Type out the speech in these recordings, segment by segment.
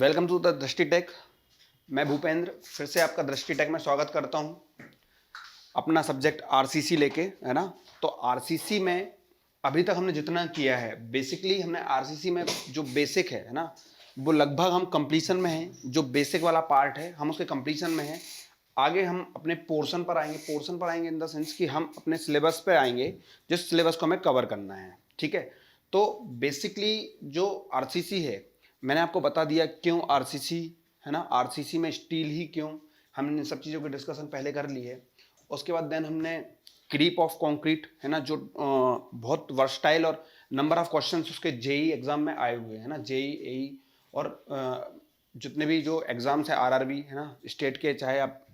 Welcome to the दृष्टि take. मैं भूपेंद्र फिर से आपका दृष्टि टेक में स्वागत करता हूं। अपना सब्जेक्ट आरसीसी लेके, है ना। तो आरसीसी में अभी तक हमने जितना किया है, बेसिकली हमने आरसीसी में जो बेसिक है ना, वो लगभग हम कंप्लीशन में हैं। जो बेसिक वाला पार्ट है हम उसके कंप्लीशन में हैं। आगे हम अपने पोर्शन पर आएंगे इन द सेंस कि हम अपने सिलेबस पे आएंगे, जिस सिलेबस को हमें कवर करना है। ठीक है। तो बेसिकली जो आरसीसी है, मैंने आपको बता दिया क्यों आरसीसी, है ना। आरसीसी में स्टील ही क्यों, हमने इन सब चीज़ों की डिस्कशन पहले कर ली है। उसके बाद देन हमने क्रीप ऑफ कंक्रीट, है ना, जो बहुत वर्सटाइल और नंबर ऑफ क्वेश्चंस उसके जेई एग्जाम में आए हुए हैं ना, जेई एई और जितने भी जो एग्जाम्स है आरआरबी, है ना, स्टेट के, चाहे आप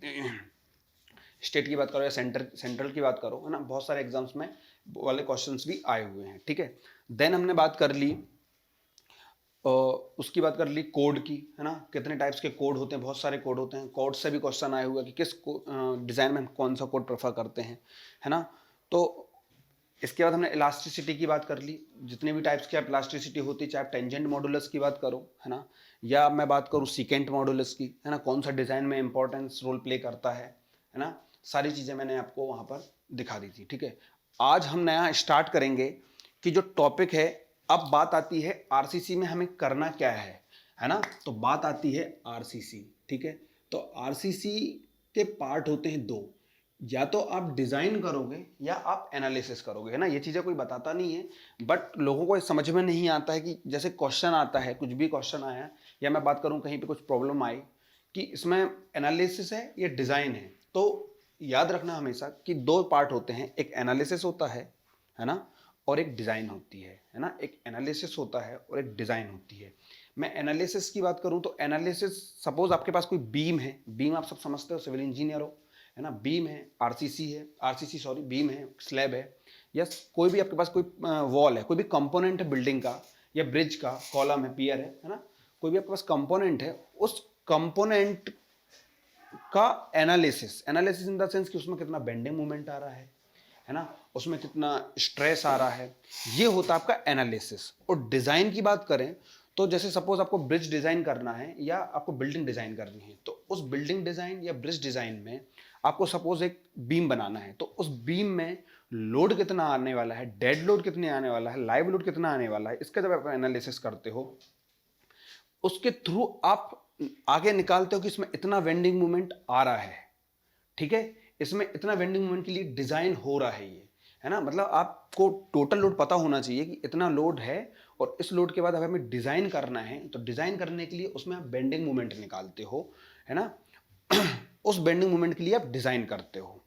स्टेट की बात करो या सेंट्रल की बात करो, है ना, बहुत सारे एग्जाम्स में वाले क्वेश्चंस भी आए हुए हैं। ठीक है। देन हमने बात कर ली उसकी बात कर ली कोड की, है ना। कितने टाइप्स के कोड होते हैं, बहुत सारे कोड होते हैं। कोड से भी क्वेश्चन आए हुए कि किस डिज़ाइन में हम कौन सा कोड प्रेफर करते हैं, है ना। तो इसके बाद हमने इलास्टिसिटी की बात कर ली। जितने भी टाइप्स की आप इलास्टिसिटी होती है, चाहे आप टेंजेंट मॉडुलस की बात करो, है ना, या मैं बात करूँ सीकेंट मॉडुलस की, है ना, कौन सा डिज़ाइन में इंपॉर्टेंस रोल प्ले करता है ना, सारी चीज़ें मैंने आपको वहाँ पर दिखा दी थी। ठीक है। आज हम नया स्टार्ट करेंगे कि जो टॉपिक है, अब बात आती है आरसीसी में हमें करना क्या है ना। तो बात आती है आरसीसी। ठीक है। तो आरसीसी के पार्ट होते हैं दो, या तो आप डिजाइन करोगे या आप एनालिसिस करोगे, है ना। ये चीजें कोई बताता नहीं है, बट लोगों को समझ में नहीं आता है कि जैसे क्वेश्चन आता है, कुछ भी क्वेश्चन आया, या मैं बात करूं कहीं पे कुछ प्रॉब्लम आई कि इसमें एनालिसिस है या डिजाइन है, तो याद रखना हमेशा कि दो पार्ट होते हैं, एक एनालिसिस होता है ना, और एक डिजाइन होती है ना। एक एनालिसिस होता है और एक डिजाइन होती है। मैं एनालिसिस की बात करूं तो एनालिसिस, सपोज आपके पास कोई बीम है, बीम आप सब समझते हो, सिविल इंजीनियर हो, है ना। बीम है, आरसीसी सॉरी, बीम है, स्लैब है, या कोई भी आपके पास कोई वॉल है, कोई भी कंपोनेंट है बिल्डिंग का, या ब्रिज का कॉलम है, पियर है ना, कोई भी आपके पास कंपोनेंट है, उस कंपोनेंट का analysis, analysis in the sense कि उसमें कितना बेंडिंग मूवमेंट आ रहा है ना, उसमें कितना स्ट्रेस आ रहा है, ये होता है आपका एनालिसिस। और डिजाइन की बात करें तो जैसे सपोज आपको ब्रिज डिजाइन करना है या आपको बिल्डिंग डिजाइन करनी है, तो उस बिल्डिंग डिजाइन या ब्रिज डिजाइन में आपको सपोज एक बीम बनाना है, तो उस बीम में लोड कितना आने वाला है, डेड लोड कितने आने वाला है, लाइव लोड कितना आने वाला है, इसका जब आप एनालिसिस करते हो, उसके थ्रू आप आगे निकालते हो कि इसमें इतना वेंडिंग मूवमेंट आ रहा है। ठीक है। इसमें इतना वेंडिंग मूवमेंट के लिए डिजाइन हो रहा है, ये, है ना। मतलब आपको टोटल लोड पता होना चाहिए कि इतना लोड है, और इस लोड के बाद अगर हमें डिजाइन करना है, तो डिजाइन करने के लिए उसमें आप बेंडिंग मूवमेंट निकालते हो, है ना। उस बेंडिंग मूवमेंट के लिए आप डिजाइन करते हो।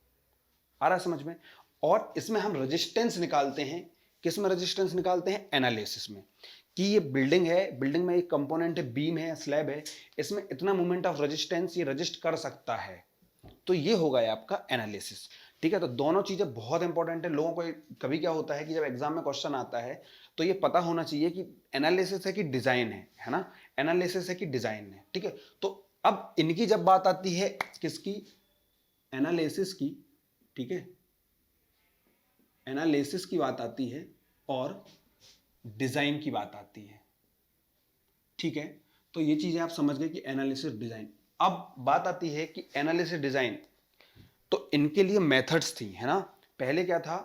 आ रहा समझ में। और इसमें हम रेजिस्टेंस निकालते हैं। किस में रेजिस्टेंस निकालते हैं? एनालिसिस में, कि ये बिल्डिंग है, बिल्डिंग में एक कंपोनेंट है, बीम है, स्लैब है, इसमें इतना मूवमेंट ऑफ रेजिस्टेंस ये रजिस्ट कर सकता है, तो ये होगा आपका एनालिसिस। ठीक है। तो दोनों चीजें बहुत इंपॉर्टेंट है। लोगों को कभी क्या होता है कि जब एग्जाम में क्वेश्चन आता है, तो ये पता होना चाहिए कि एनालिसिस है कि डिजाइन है ना, एनालिसिस है कि डिजाइन है। ठीक है। तो अब इनकी जब बात आती है, किसकी? एनालिसिस की। ठीक है। एनालिसिस की बात आती है और डिजाइन की बात आती है। ठीक है। तो ये चीजें आप समझ गए कि एनालिसिस डिजाइन। अब बात आती है कि एनालिसिस डिजाइन, तो इनके लिए मेथड्स थी, है ना। पहले क्या था,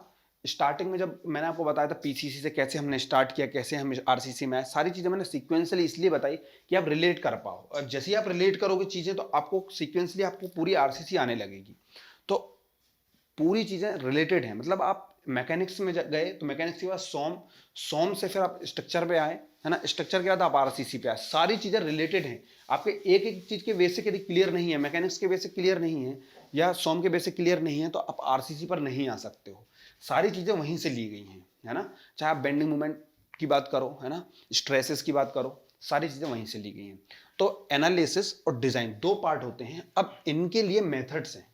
स्टार्टिंग में जब मैंने आपको बताया था पीसीसी से कैसे हमने स्टार्ट किया, कैसे हम आरसीसी में आए, सारी चीजें मैंने सीक्वेंसली इसलिए बताई कि आप रिलेट कर पाओ, और जैसे ही आप रिलेट करोगे चीजें, तो आपको सीक्वेंसली आपको पूरी आरसीसी आने लगेगी। तो पूरी चीजें रिलेटेड हैं। मतलब आप मैकेनिक्स में गए तो मैकेनिक्स के बाद सोम से फिर आप स्ट्रक्चर पे आए, है ना, स्ट्रक्चर के बाद आप आरसीसी पे आए, सारी चीजें रिलेटेड हैं। आपके एक एक चीज के बेसिक यदि क्लियर नहीं है, मैकेनिक्स के बेसिक क्लियर नहीं है या सोम के बेसिक क्लियर नहीं है, तो आप आरसीसी पर नहीं आ सकते हो। सारी चीजें वहीं से ली गई हैं, है ना। चाहे आप बेंडिंग मूवमेंट की बात करो, है ना, स्ट्रेसेस की बात करो, सारी चीजें वहीं से ली गई हैं। तो एनालिसिस और डिजाइन दो पार्ट होते हैं। अब इनके लिए मेथड्स हैं,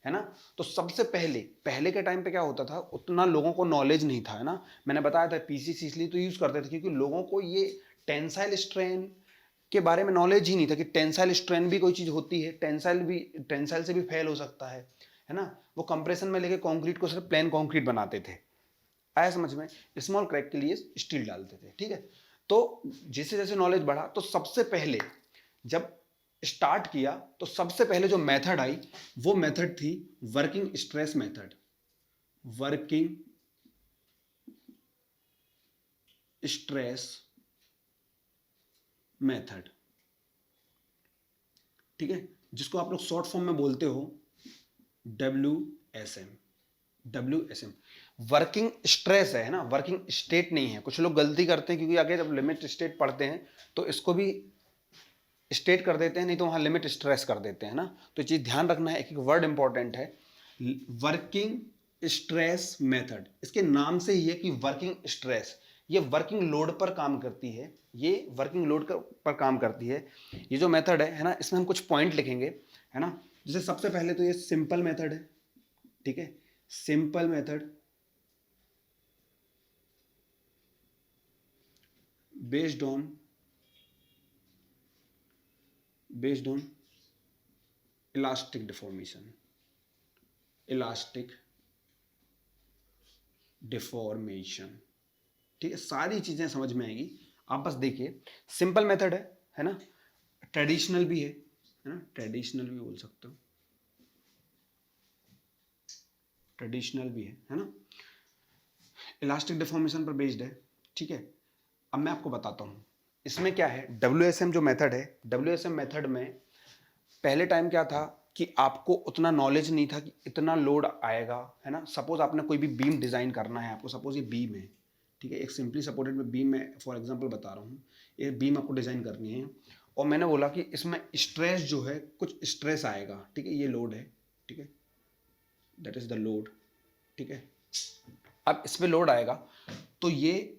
है ना। तो सबसे पहले के टाइम पे क्या होता था, उतना लोगों को नॉलेज नहीं था, है ना। मैंने बताया था पीसीसी इसलिए तो यूज करते थे क्योंकि लोगों को ये टेंसाइल स्ट्रेन के बारे में नॉलेज ही नहीं था कि टेंसाइल स्ट्रेन भी कोई चीज होती है, टेंसाइल से भी फेल हो सकता है ना। वो कंप्रेशन में लेके कंक्रीट को सिर्फ प्लेन कंक्रीट बनाते थे, आया समझ में। स्मॉल क्रैक के लिए स्टील डालते थे। ठीक है। तो जैसे जैसे नॉलेज बढ़ा, तो सबसे पहले जब स्टार्ट किया तो सबसे पहले जो मेथड आई वो मेथड थी working stress method, working stress method, ठीक है, जिसको आप लोग शॉर्ट फॉर्म में बोलते हो WSM। WSM वर्किंग स्ट्रेस है ना, वर्किंग स्टेट नहीं है। कुछ लोग गलती करते हैं क्योंकि आगे जब लिमिट स्टेट पढ़ते हैं तो इसको भी स्टेट कर देते हैं, नहीं तो वहां लिमिट स्ट्रेस कर देते हैं ना। तो ये चीज ध्यान रखना है, एक एक वर्ड इंपॉर्टेंट है। वर्किंग स्ट्रेस मेथड, इसके नाम से ही है कि वर्किंग स्ट्रेस, ये वर्किंग लोड पर काम करती है, ये वर्किंग लोड पर काम करती है। ये जो मेथड है ना, इसमें हम कुछ पॉइंट लिखेंगे, है ना। जैसे सबसे पहले तो ये सिंपल मेथड है, ठीक है, simple method based on elastic deformation, elastic deformation, ठीक है। सारी चीजें समझ में आएगी, आप बस देखिए। सिंपल मेथड है ना, ट्रेडिशनल भी है ना, ट्रेडिशनल भी बोल सकते हो, ट्रेडिशनल भी है ना, इलास्टिक डिफॉर्मेशन पर बेस्ड है, ठीक है। अब मैं आपको बताता हूं इसमें क्या है। WSM जो मेथड है, WSM मेथड में पहले टाइम क्या था कि आपको उतना नॉलेज नहीं था कि इतना लोड आएगा, है ना। सपोज आपने कोई भी बीम डिजाइन करना है आपको, सपोज ये बीम है, ठीक है, एक सिंपली सपोर्टेड में बीम में फॉर एग्जांपल बता रहा हूँ, ये बीम आपको डिजाइन करनी है और मैंने बोला कि इसमें स्ट्रेस जो है, कुछ स्ट्रेस आएगा, ठीक है, ये लोड है, ठीक है, दैट इज द लोड, ठीक है। अब इस पे लोड आएगा तो ये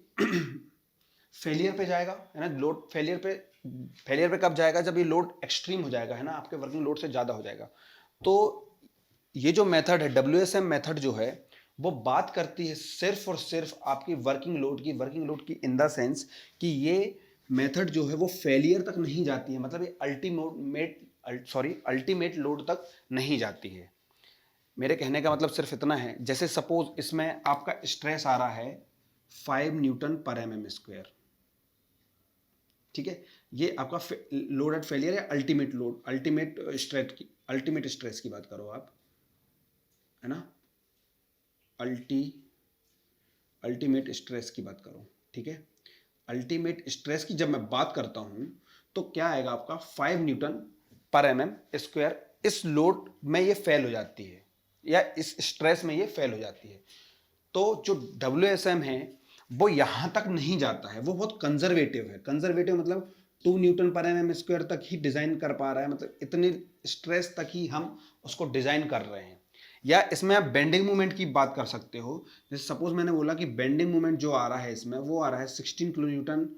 फेलियर पे जाएगा, है ना। लोड फेलियर पे कब जाएगा, जब ये लोड एक्सट्रीम हो जाएगा, है ना, आपके वर्किंग लोड से ज्यादा हो जाएगा। तो ये जो मेथड है WSM मेथड जो है, वो बात करती है सिर्फ और सिर्फ आपकी वर्किंग लोड की इन द सेंस कि ये मेथड जो है वो फेलियर तक नहीं जाती है, मतलब ये अल्टीमेट लोड तक नहीं जाती है। मेरे कहने का मतलब सिर्फ इतना है, जैसे सपोज इसमें आपका स्ट्रेस आ रहा है 5 न्यूटन पर mm², ठीक है, ये आपका लोड एट फेलियर है, अल्टीमेट लोड, अल्टीमेट स्ट्रेस की बात करो आप, है ना, अल्टीमेट स्ट्रेस की बात करो, ठीक है। अल्टीमेट स्ट्रेस की जब मैं बात करता हूं तो क्या आएगा आपका 5 न्यूटन पर mm², इस लोड में ये फेल हो जाती है या इस स्ट्रेस में ये फेल हो जाती है। तो जो WSM है वो यहां तक नहीं जाता है, वो बहुत कंजर्वेटिव है। कंजर्वेटिव मतलब 2 न्यूटन पर mm² तक ही डिजाइन कर पा रहा है, मतलब इतने स्ट्रेस तक ही हम उसको डिजाइन कर रहे हैं। या इसमें आप बेंडिंग मोमेंट की बात कर सकते हो, जैसे सपोज मैंने बोला कि बेंडिंग मोमेंट जो आ रहा है इसमें, वो आ रहा है 16 किलो न्यूटन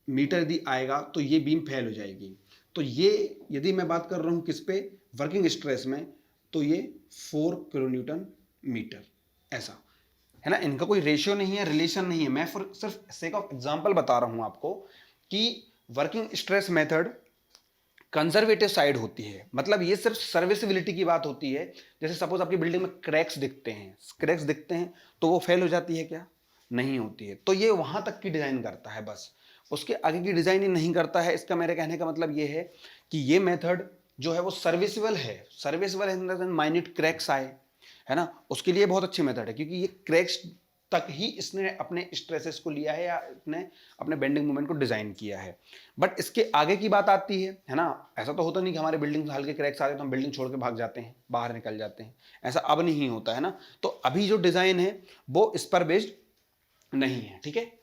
मीटर यदि आएगा तो ये बीम फेल हो जाएगी। तो ये यदि मैं बात कर रहा हूं किस पे, वर्किंग स्ट्रेस में, तो ये 4 किलो न्यूटन मीटर, ऐसा है ना। इनका कोई रेशियो नहीं है, रिलेशन नहीं है, मैं सिर्फ सेक ऑफ एग्जांपल बता रहा हूं आपको कि working stress method conservative side होती है, मतलब ये सिर्फ सर्विसिबिलिटी की बात होती है। जैसे सपोज आपकी बिल्डिंग में क्रैक्स दिखते हैं तो वो फेल हो जाती है क्या, नहीं होती है। तो ये वहां तक की डिजाइन करता है, बस उसके आगे की डिजाइन ही नहीं करता है। इसका मेरे कहने का मतलब ये है कि ये मेथड जो है वो सर्विसेबल है, माइन्यूट क्रैक्स आए, है ना, उसके लिए बहुत अच्छी मेथड है, क्योंकि ये क्रैक्स तक ही इसने अपने स्ट्रेसेस को लिया है या इसने अपने बेंडिंग मोमेंट को डिजाइन किया है। बट इसके आगे की बात आती है ना। ऐसा तो होता नहीं कि हमारे बिल्डिंग में हल्के क्रैक्स आते तो हम बिल्डिंग छोड़ के भाग जाते हैं, बाहर निकल जाते हैं, ऐसा अब नहीं होता है ना। तो अभी जो डिजाइन है वो इस पर बेस्ड नहीं है, ठीक है।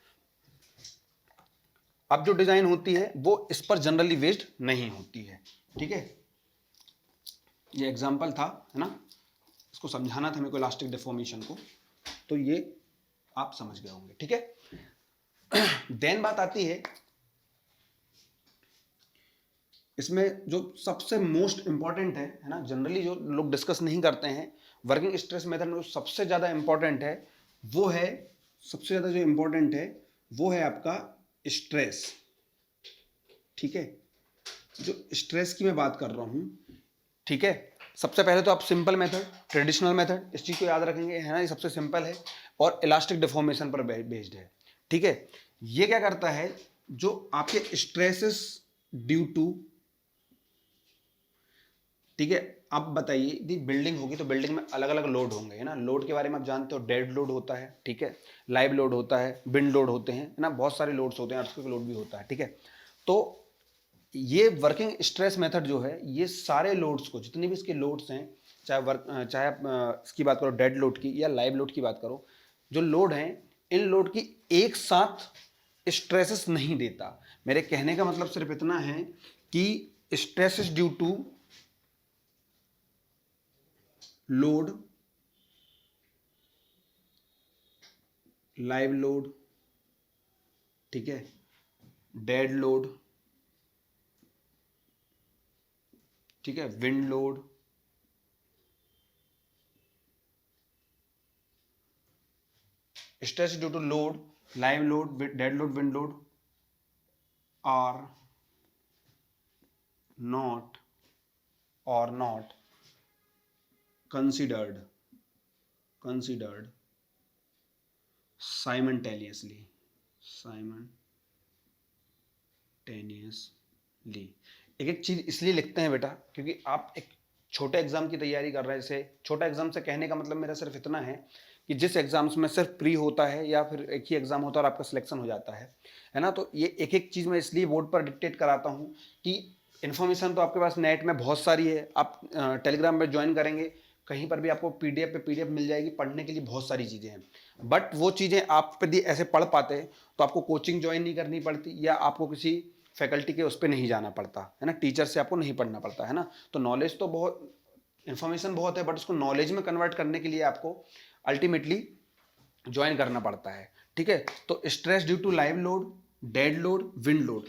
अब जो डिजाइन होती है वो इस पर जनरली बेस्ड नहीं होती है, ठीक है। ये एग्जाम्पल था, है ना, इसको समझाना था मेरे को इलास्टिक डिफॉर्मेशन को, तो ये आप समझ गए होंगे, ठीक है। देन बात आती है इसमें जो सबसे मोस्ट इंपॉर्टेंट है ना, जनरली जो लोग डिस्कस नहीं करते हैं, वर्किंग स्ट्रेस मेथड में सबसे ज्यादा इंपॉर्टेंट है वो है, सबसे ज्यादा जो इंपॉर्टेंट है वो है आपका स्ट्रेस, ठीक है। जो स्ट्रेस की मैं बात कर रहा हूं, ठीक है। सबसे पहले तो आप सिंपल मेथड, ट्रेडिशनल मेथड, इस चीज को याद रखेंगे, है ना, ये सबसे सिंपल है और इलास्टिक डिफॉर्मेशन पर बेस्ड है, ठीक है। ये क्या करता है, जो आपके स्ट्रेसेस ड्यू टू, ठीक है। अब बताइए यदि बिल्डिंग होगी तो बिल्डिंग में अलग अलग लोड होंगे, है ना। लोड के बारे में आप जानते हो, डेड लोड होता है, ठीक है, लाइव लोड होता है, विंड लोड होते हैं, है ना, बहुत सारे लोड्स होते हैं, अर्थक्वेक लोड भी होता है, ठीक है। तो ये वर्किंग स्ट्रेस मेथड जो है, ये सारे लोड्स को, जितने भी इसके लोड्स हैं, चाहे आप इसकी बात करो डेड लोड की या लाइव लोड की बात करो, जो लोड हैं इन लोड की एक साथ स्ट्रेसेस नहीं देता। मेरे कहने का मतलब सिर्फ इतना है कि stresses due to load, live load, ठीक है, डेड लोड, ठीक है, wind load, stress due to load, live load, dead load, wind load are not considered simultaneously एक एक चीज इसलिए लिखते हैं बेटा क्योंकि आप एक छोटे एग्जाम की तैयारी कर रहे हैं। जैसे छोटा एग्जाम से कहने का मतलब मेरा सिर्फ इतना है कि जिस एग्जाम्स में सिर्फ प्री होता है या फिर एक ही एग्जाम होता है और आपका सिलेक्शन हो जाता है ना। तो ये एक एक चीज मैं इसलिए बोर्ड पर डिक्टेट कराता हूँ कि इन्फॉर्मेशन तो आपके पास नेट में बहुत सारी है, आप टेलीग्राम पर ज्वाइन करेंगे कहीं पर भी आपको पीडीएफ पे पीडीएफ मिल जाएगी, पढ़ने के लिए बहुत सारी चीज़ें हैं। बट वो चीज़ें आप यदि ऐसे पढ़ पाते तो आपको कोचिंग ज्वाइन नहीं करनी पड़ती या आपको किसी फैकल्टी के उस पर नहीं जाना पड़ता, है ना, टीचर से आपको नहीं पढ़ना पड़ता, है ना। तो नॉलेज तो बहुत, इन्फॉर्मेशन बहुत है, बट उसको नॉलेज में कन्वर्ट करने के लिए आपको अल्टीमेटली ज्वाइन करना पड़ता है, ठीक है। तो stress due to live load, dead load, wind load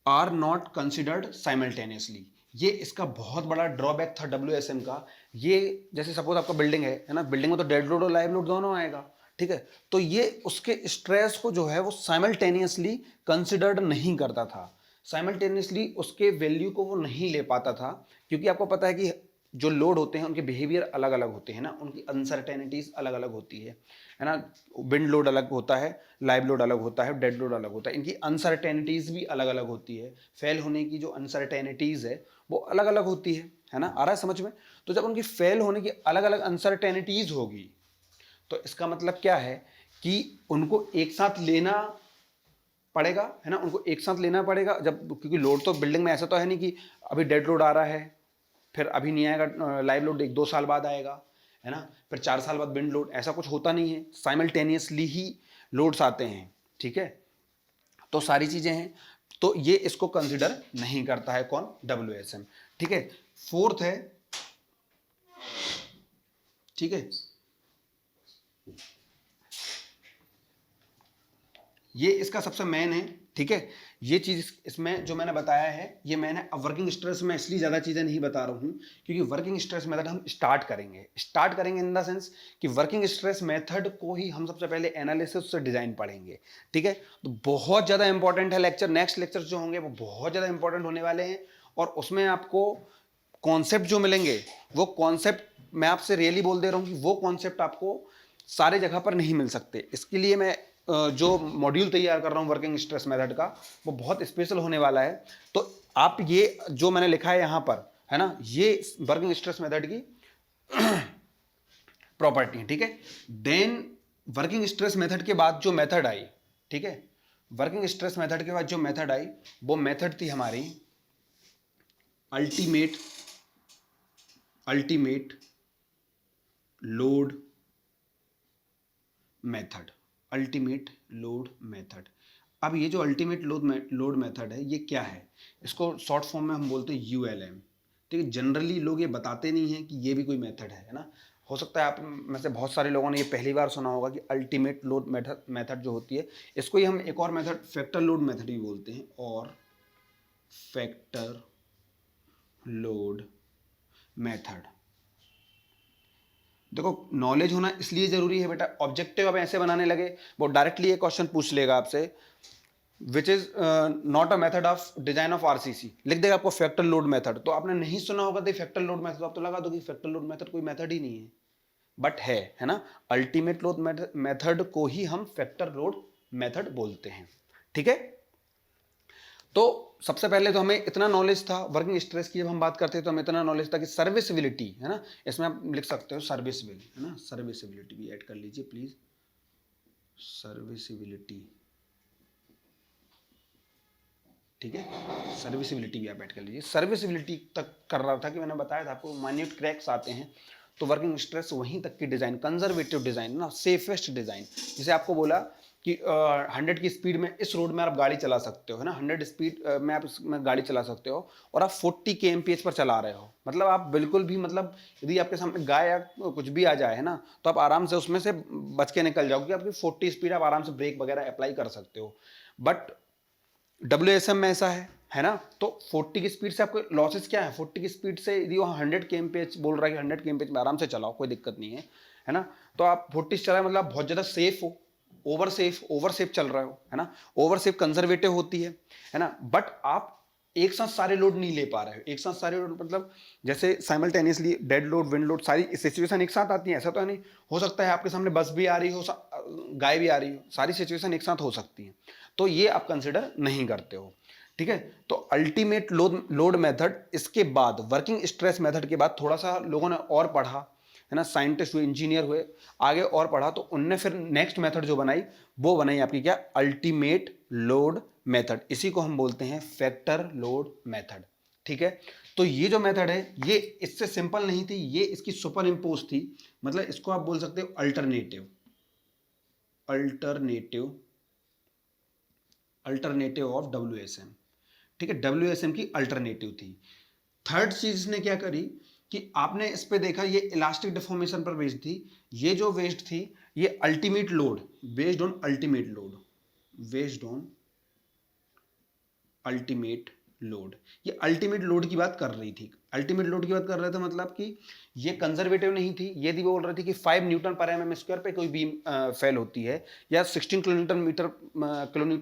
are not considered simultaneously. ये इसका बहुत बड़ा ड्रॉबैक था WSM का। ये जैसे सपोज आपका बिल्डिंग है ना, बिल्डिंग में तो डेड लोड और लाइव लोड दोनों आएगा, ठीक है। तो ये उसके स्ट्रेस को जो है वो साइमल्टेनियसली कंसिडर्ड नहीं करता था, साइमल्टेनियसली उसके वैल्यू को वो नहीं ले पाता था, क्योंकि आपको पता है कि जो लोड होते हैं उनके बिहेवियर अलग अलग होते हैं ना, उनकी अनसर्टेनिटीज अलग अलग होती है ना। विंड लोड अलग होता है, लाइव लोड अलग होता है, डेड लोड अलग होता है, इनकी अनसर्टेनिटीज भी अलग अलग होती है। फेल होने की जो अनसर्टेनिटीज है वो अलग अलग होती है ना, आ रहा है समझ में। तो जब उनकी फेल होने की अलग अलग अनसर्टेनिटीज होगी तो इसका मतलब क्या है कि उनको एक साथ लेना पड़ेगा, है ना, उनको एक साथ लेना पड़ेगा। जब क्योंकि लोड तो बिल्डिंग में ऐसा तो है नहीं कि अभी डेड लोड आ रहा है फिर अभी नहीं आएगा, लाइव लोड 1-2 साल बाद आएगा, है ना, फिर 4 साल बाद विंड लोड, ऐसा कुछ होता नहीं है, साइमल्टेनियसली ही लोड्स आते हैं, ठीक है। तो सारी चीजें हैं, तो ये इसको कंसिडर नहीं करता है कौन, WSM, ठीक है। फोर्थ है, ठीक है, ये इसका सबसे मेन है, ठीक है। ये चीज इसमें जो मैंने बताया है ये मैंने अब वर्किंग स्ट्रेस में इसलिए ज्यादा चीजें नहीं बता रहा हूं क्योंकि वर्किंग स्ट्रेस मेथड हम स्टार्ट करेंगे इन द सेंस कि वर्किंग स्ट्रेस मेथड को ही हम सबसे पहले एनालिसिस से डिजाइन पढ़ेंगे, ठीक है। तो बहुत ज्यादा इंपॉर्टेंट है लेक्चर, नेक्स्ट लेक्चर जो होंगे वो बहुत ज्यादा इंपॉर्टेंट होने वाले हैं और उसमें आपको कॉन्सेप्ट जो मिलेंगे वो कॉन्सेप्ट मैं आपसे रियली बोल दे रहा हूं कि वो कॉन्सेप्ट आपको सारे जगह पर नहीं मिल सकते। इसके लिए मैं जो मॉड्यूल तैयार कर रहा हूँ वर्किंग स्ट्रेस मेथड का वो बहुत स्पेशल होने वाला है। तो आप ये जो मैंने लिखा है यहाँ पर, है ना, ये वर्किंग स्ट्रेस मेथड की प्रॉपर्टी है, ठीक है। देन वर्किंग स्ट्रेस मेथड के बाद जो मेथड आई, ठीक है, वर्किंग स्ट्रेस मेथड के बाद जो मेथड आई वो मेथड थी हमारी ultimate load method, ultimate load method. अब ये जो अल्टीमेट लोड मेथड है ये क्या है, इसको शॉर्ट फॉर्म में हम बोलते हैं ULM, ठीक है। जनरली लोग ये बताते नहीं हैं कि ये भी कोई मेथड है ना। हो सकता है आप में से बहुत सारे लोगों ने ये पहली बार सुना होगा कि अल्टीमेट लोड मेथड जो होती है इसको ही हम एक और मेथड फैक्टर लोड मेथड भी बोलते हैं, और फैक्टर लोड मेथड। देखो नॉलेज होना इसलिए जरूरी है बेटा, ऑब्जेक्टिव अब ऐसे बनाने लगे वो डायरेक्टली एक क्वेश्चन पूछ लेगा आपसे which is not a method of design of RCC, लिख देगा आपको फैक्टर लोड मेथड। तो आपने नहीं सुना होगा तो फैक्टर लोड मेथड, आप तो लगा दो कि फैक्टर लोड मेथड कोई मेथड ही नहीं है, बट है ना। अल्टीमेट लोड मेथड को ही हम फैक्टर लोड मेथड बोलते हैं, ठीक है। तो सबसे पहले तो हमें इतना नॉलेज था वर्किंग स्ट्रेस की, जब हम बात करते हैं तो हमें इतना नॉलेज था कि सर्विसिबिलिटी है ना, इसमें आप लिख सकते हो सर्विसिबल है ना, सर्विसिबिलिटी भी ऐड कर लीजिए प्लीज, सर्विसिबिलिटी, ठीक है, सर्विसिबिलिटी भी आप ऐड कर लीजिए। सर्विसिबिलिटी तक कर रहा था कि मैंने बताया था आपको माइन्यूट क्रैक्स आते हैं, तो वर्किंग स्ट्रेस वहीं तक की डिजाइन, कंजर्वेटिव डिजाइन ना, सेफेस्ट डिजाइन, जैसे आपको बोला कि 100 की स्पीड में इस रोड में आप गाड़ी चला सकते हो है ना, 100 स्पीड में आप इसमें गाड़ी चला सकते हो और आप 40 kmph पर चला रहे हो, मतलब आप बिल्कुल भी, मतलब यदि आपके सामने गाय या कुछ भी आ जाए है ना, तो आप आराम से उसमें से बच के निकल जाओगे, आपकी 40 स्पीड, आप आराम से ब्रेक वगैरह अप्लाई कर सकते हो। बट WSM में ऐसा है ना, तो 40 की स्पीड से आपको लॉसेस क्या है, 40 की स्पीड से यदि वहाँ 100 kmph बोल रहा है कि 100 kmph में आराम से चलाओ, कोई दिक्कत नहीं है ना, तो आप 40 से चलाए मतलब बहुत ज़्यादा सेफ हो, ओवर सेफ चल रहे हो है ना, ओवर सेफ कंजर्वेटिव होती है ना, बट आप एक साथ सारे लोड नहीं ले पा रहे हो, एक साथ सारे लोड मतलब जैसे simultaneously dead load, wind load, सारी सिचुएशन एक साथ आती है, ऐसा तो नहीं हो सकता है आपके सामने बस भी आ रही हो, गाय भी आ रही हो, सारी सिचुएशन एक साथ हो सकती है, तो ये आप कंसिडर नहीं करते हो, ठीक है। तो अल्टीमेट लोड मेथड, इसके बाद वर्किंग स्ट्रेस मेथड के बाद थोड़ा सा लोगों ने और पढ़ा है ना, साइंटिस्ट हुए, इंजीनियर हुए, आगे और पढ़ा, तो उनने फिर नेक्स्ट मेथड जो बनाई वो बनाई आपकी क्या, अल्टीमेट लोड मेथड, इसी को हम बोलते हैं फैक्टर लोड मेथड, ठीक है। तो ये जो मेथड है ये इससे सिंपल नहीं थी, ये इसकी सुपर इम्पोज थी, मतलब इसको आप बोल सकते हो alternative, alternative alternative of WSM, ठीक है, WSM की अल्टरनेटिव थी। थर्ड चीज ने क्या करी कि आपने इस पे देखा, ये इलास्टिक डिफॉर्मेशन पर बेस्ड थी, ये जो बेस्ड थी ये ultimate load, based on ultimate load, based on ultimate load, ये अल्टीमेट लोड की बात कर रही थी, अल्टीमेट लोड की बात कर रहे थे, मतलब कि ये कंजर्वेटिव नहीं थी, ये भी बोल रही थी कि 5 न्यूटन पर mm स्क्वायर पे कोई बीम फेल होती है, या 16 किलोन्यूटन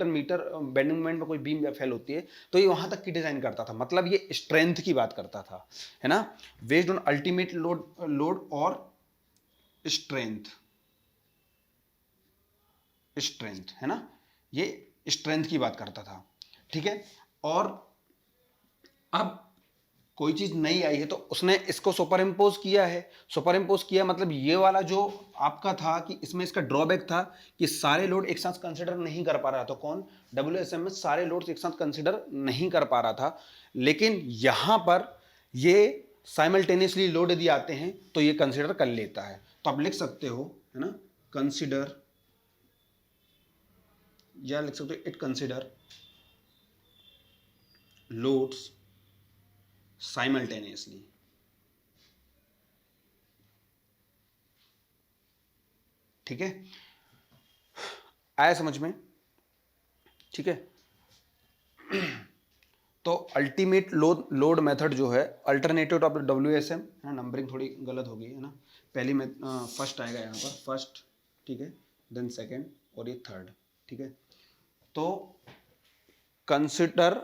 मीटर बेंडिंग मोमेंट में कोई बीम फेल होती है, तो ये वहां तक की डिजाइन करता था, मतलब ये स्ट्रेंथ की बात करता था है ना, बेस्ड ऑन अल्टीमेट लोड और स्ट्रेंथ, स्ट्रेंथ है ना, ये स्ट्रेंथ की बात करता था, ठीक है। और अब कोई चीज नई आई है तो उसने इसको सुपर इम्पोज किया है, सुपर इम्पोज किया मतलब ये वाला जो आपका था कि इसमें इसका ड्रॉबैक था कि सारे लोड एक साथ कंसिडर नहीं कर पा रहा था, कौन, WSM में सारे लोड्स एक साथ कंसिडर नहीं कर पा रहा था, लेकिन यहां पर ये साइमल्टेनियसली लोड यदि आते हैं तो ये कंसिडर कर लेता है, तो आप लिख सकते हो है ना, कंसिडर, या लिख सकते हो इट कंसिडर लोड्स साइमल्टेनियसली, ठीक है, आया समझ में, ठीक है। तो अल्टीमेट लोड मेथड जो है अल्टरनेटिव ऑफ WSM है, नंबरिंग थोड़ी गलत हो गई है ना, पहली में फर्स्ट आएगा यहाँ पर, फर्स्ट, ठीक है, देन सेकंड और ये थर्ड, ठीक है। तो कंसिडर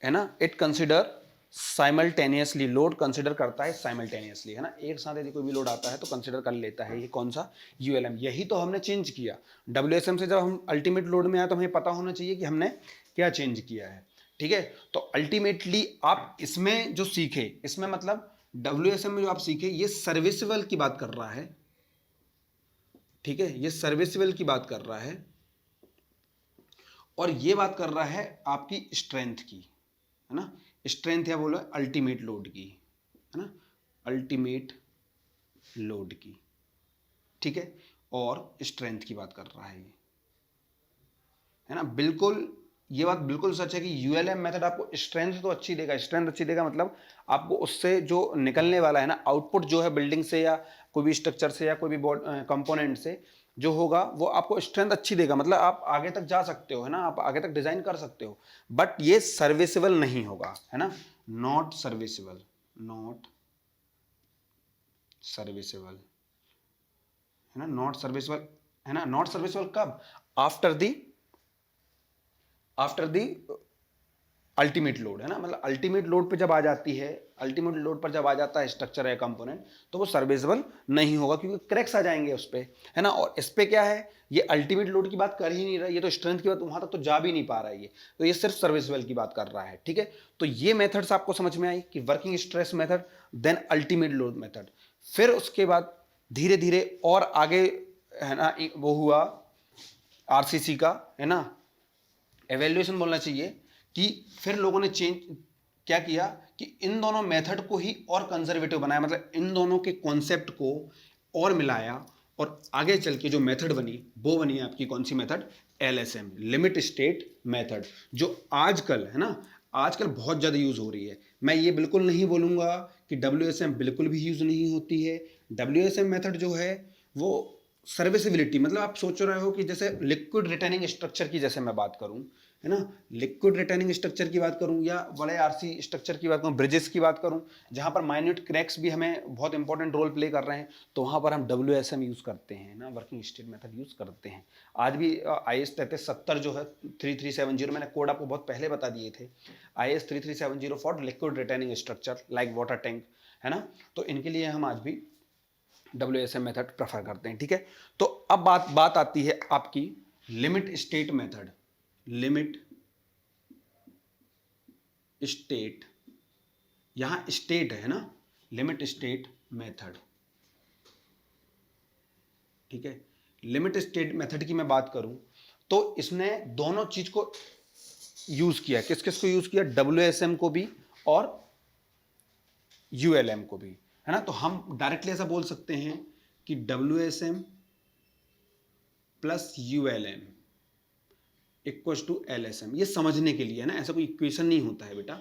है ना, it consider simultaneously, load consider करता है साइमल्टेनियसली है ना, एक साथ यदि कोई भी लोड आता है तो कंसिडर कर लेता है, ये कौन सा, ULM, यही तो हमने चेंज किया WSM से, जब हम अल्टीमेट लोड में आए तो हमें पता होना चाहिए कि हमने क्या चेंज किया है, ठीक है। तो अल्टीमेटली आप इसमें जो सीखे, इसमें मतलब WSM में जो आप सीखे ये सर्विसिबल की बात कर रहा है, ठीक है, ये सर्विसिबल की बात कर रहा है, और ये बात कर रहा है आपकी स्ट्रेंथ की है ना, स्ट्रेंथ या बोलो अल्टीमेट लोड की है ना, अल्टीमेट लोड की, ठीक है, और स्ट्रेंथ की बात कर रहा है ये है ना, बिल्कुल ये बात बिल्कुल सच है कि ULM मेथड आपको स्ट्रेंथ तो अच्छी देगा, स्ट्रेंथ अच्छी देगा मतलब आपको उससे जो निकलने वाला है ना आउटपुट जो है बिल्डिंग से या कोई भी स्ट्रक्चर से या कोई भी कंपोनेंट से जो होगा वो आपको स्ट्रेंथ अच्छी देगा, मतलब आप आगे तक जा सकते हो है ना, आप आगे तक डिजाइन कर सकते हो, बट ये सर्विसेबल नहीं होगा है ना, नॉट सर्विसेबल, नॉट सर्विसेबल है ना, नॉट सर्विसेबल है ना, नॉट सर्विसेबल कब, आफ्टर दी अल्टीमेट लोड है ना, मतलब अल्टीमेट लोड पे जब आ जाती है अल्टीमेट लोड पर जब आ जाता है स्ट्रक्चर या कंपोनेंट तो वो सर्विसेबल नहीं होगा क्योंकि क्रैक्स आ जाएंगे उस पर, है ना। और इस पे क्या है, ये अल्टीमेट लोड की बात कर ही नहीं रहा, ये तो स्ट्रेंथ की बात वहां तक तो जा भी नहीं पा रहा है ये, तो ये सिर्फ सर्विसेबल की बात कर रहा है, ठीक है। तो ये मेथड्स आपको समझ में आई कि working stress method, then ultimate load method. फिर उसके बाद धीरे धीरे और आगे, है ना, वो हुआ आरसीसी का, है ना, एवेल्युएशन बोलना चाहिए, कि फिर लोगों ने चेंज क्या किया कि इन दोनों मेथड को ही और कंजर्वेटिव बनाया, मतलब इन दोनों के कॉन्सेप्ट को और मिलाया, और आगे चल के जो मेथड बनी वो बनी आपकी कौन सी method, LSM, limit state method, जो आजकल, है ना, आजकल बहुत ज़्यादा यूज़ हो रही है। मैं ये बिल्कुल नहीं बोलूँगा कि डब्ल्यूएसएम बिल्कुल भी यूज़ नहीं होती है। डब्ल्यूएसएम मेथड जो है वो सर्विसिबिलिटी, मतलब आप सोच रहे हो कि जैसे लिक्विड रिटेनिंग स्ट्रक्चर की जैसे मैं बात करूं, है ना, लिक्विड रिटेनिंग स्ट्रक्चर की बात करूं या बड़े आरसी स्ट्रक्चर की बात करूं, ब्रिजेस की बात करूं, जहां पर माइन्यूट क्रैक्स भी हमें बहुत इंपॉर्टेंट रोल प्ले कर रहे हैं, तो वहां पर हम डब्ल्यूएसएम यूज़ करते हैं ना, वर्किंग स्टेट मेथड यूज़ करते हैं। आज भी IS 3370 जो है 3370, मैंने कोड आपको बहुत पहले बता दिए थे, IS 3370 for liquid retaining structure like water tank, है ना, तो इनके लिए हम आज भी WSM मेथड प्रेफर करते हैं, ठीक है। तो अब बात आती है आपकी limit state method, limit state, यहां स्टेट है ना, लिमिट स्टेट मेथड, ठीक है। लिमिट स्टेट मेथड की मैं बात करूं तो इसने दोनों चीज को यूज किया, किस किस को यूज किया, WSM को भी और ULM को भी, है ना। तो हम डायरेक्टली ऐसा बोल सकते हैं कि WSM plus ULM equal to LSM, ये समझने के लिए, है ना, ऐसा कोई इक्वेशन नहीं होता है बेटा।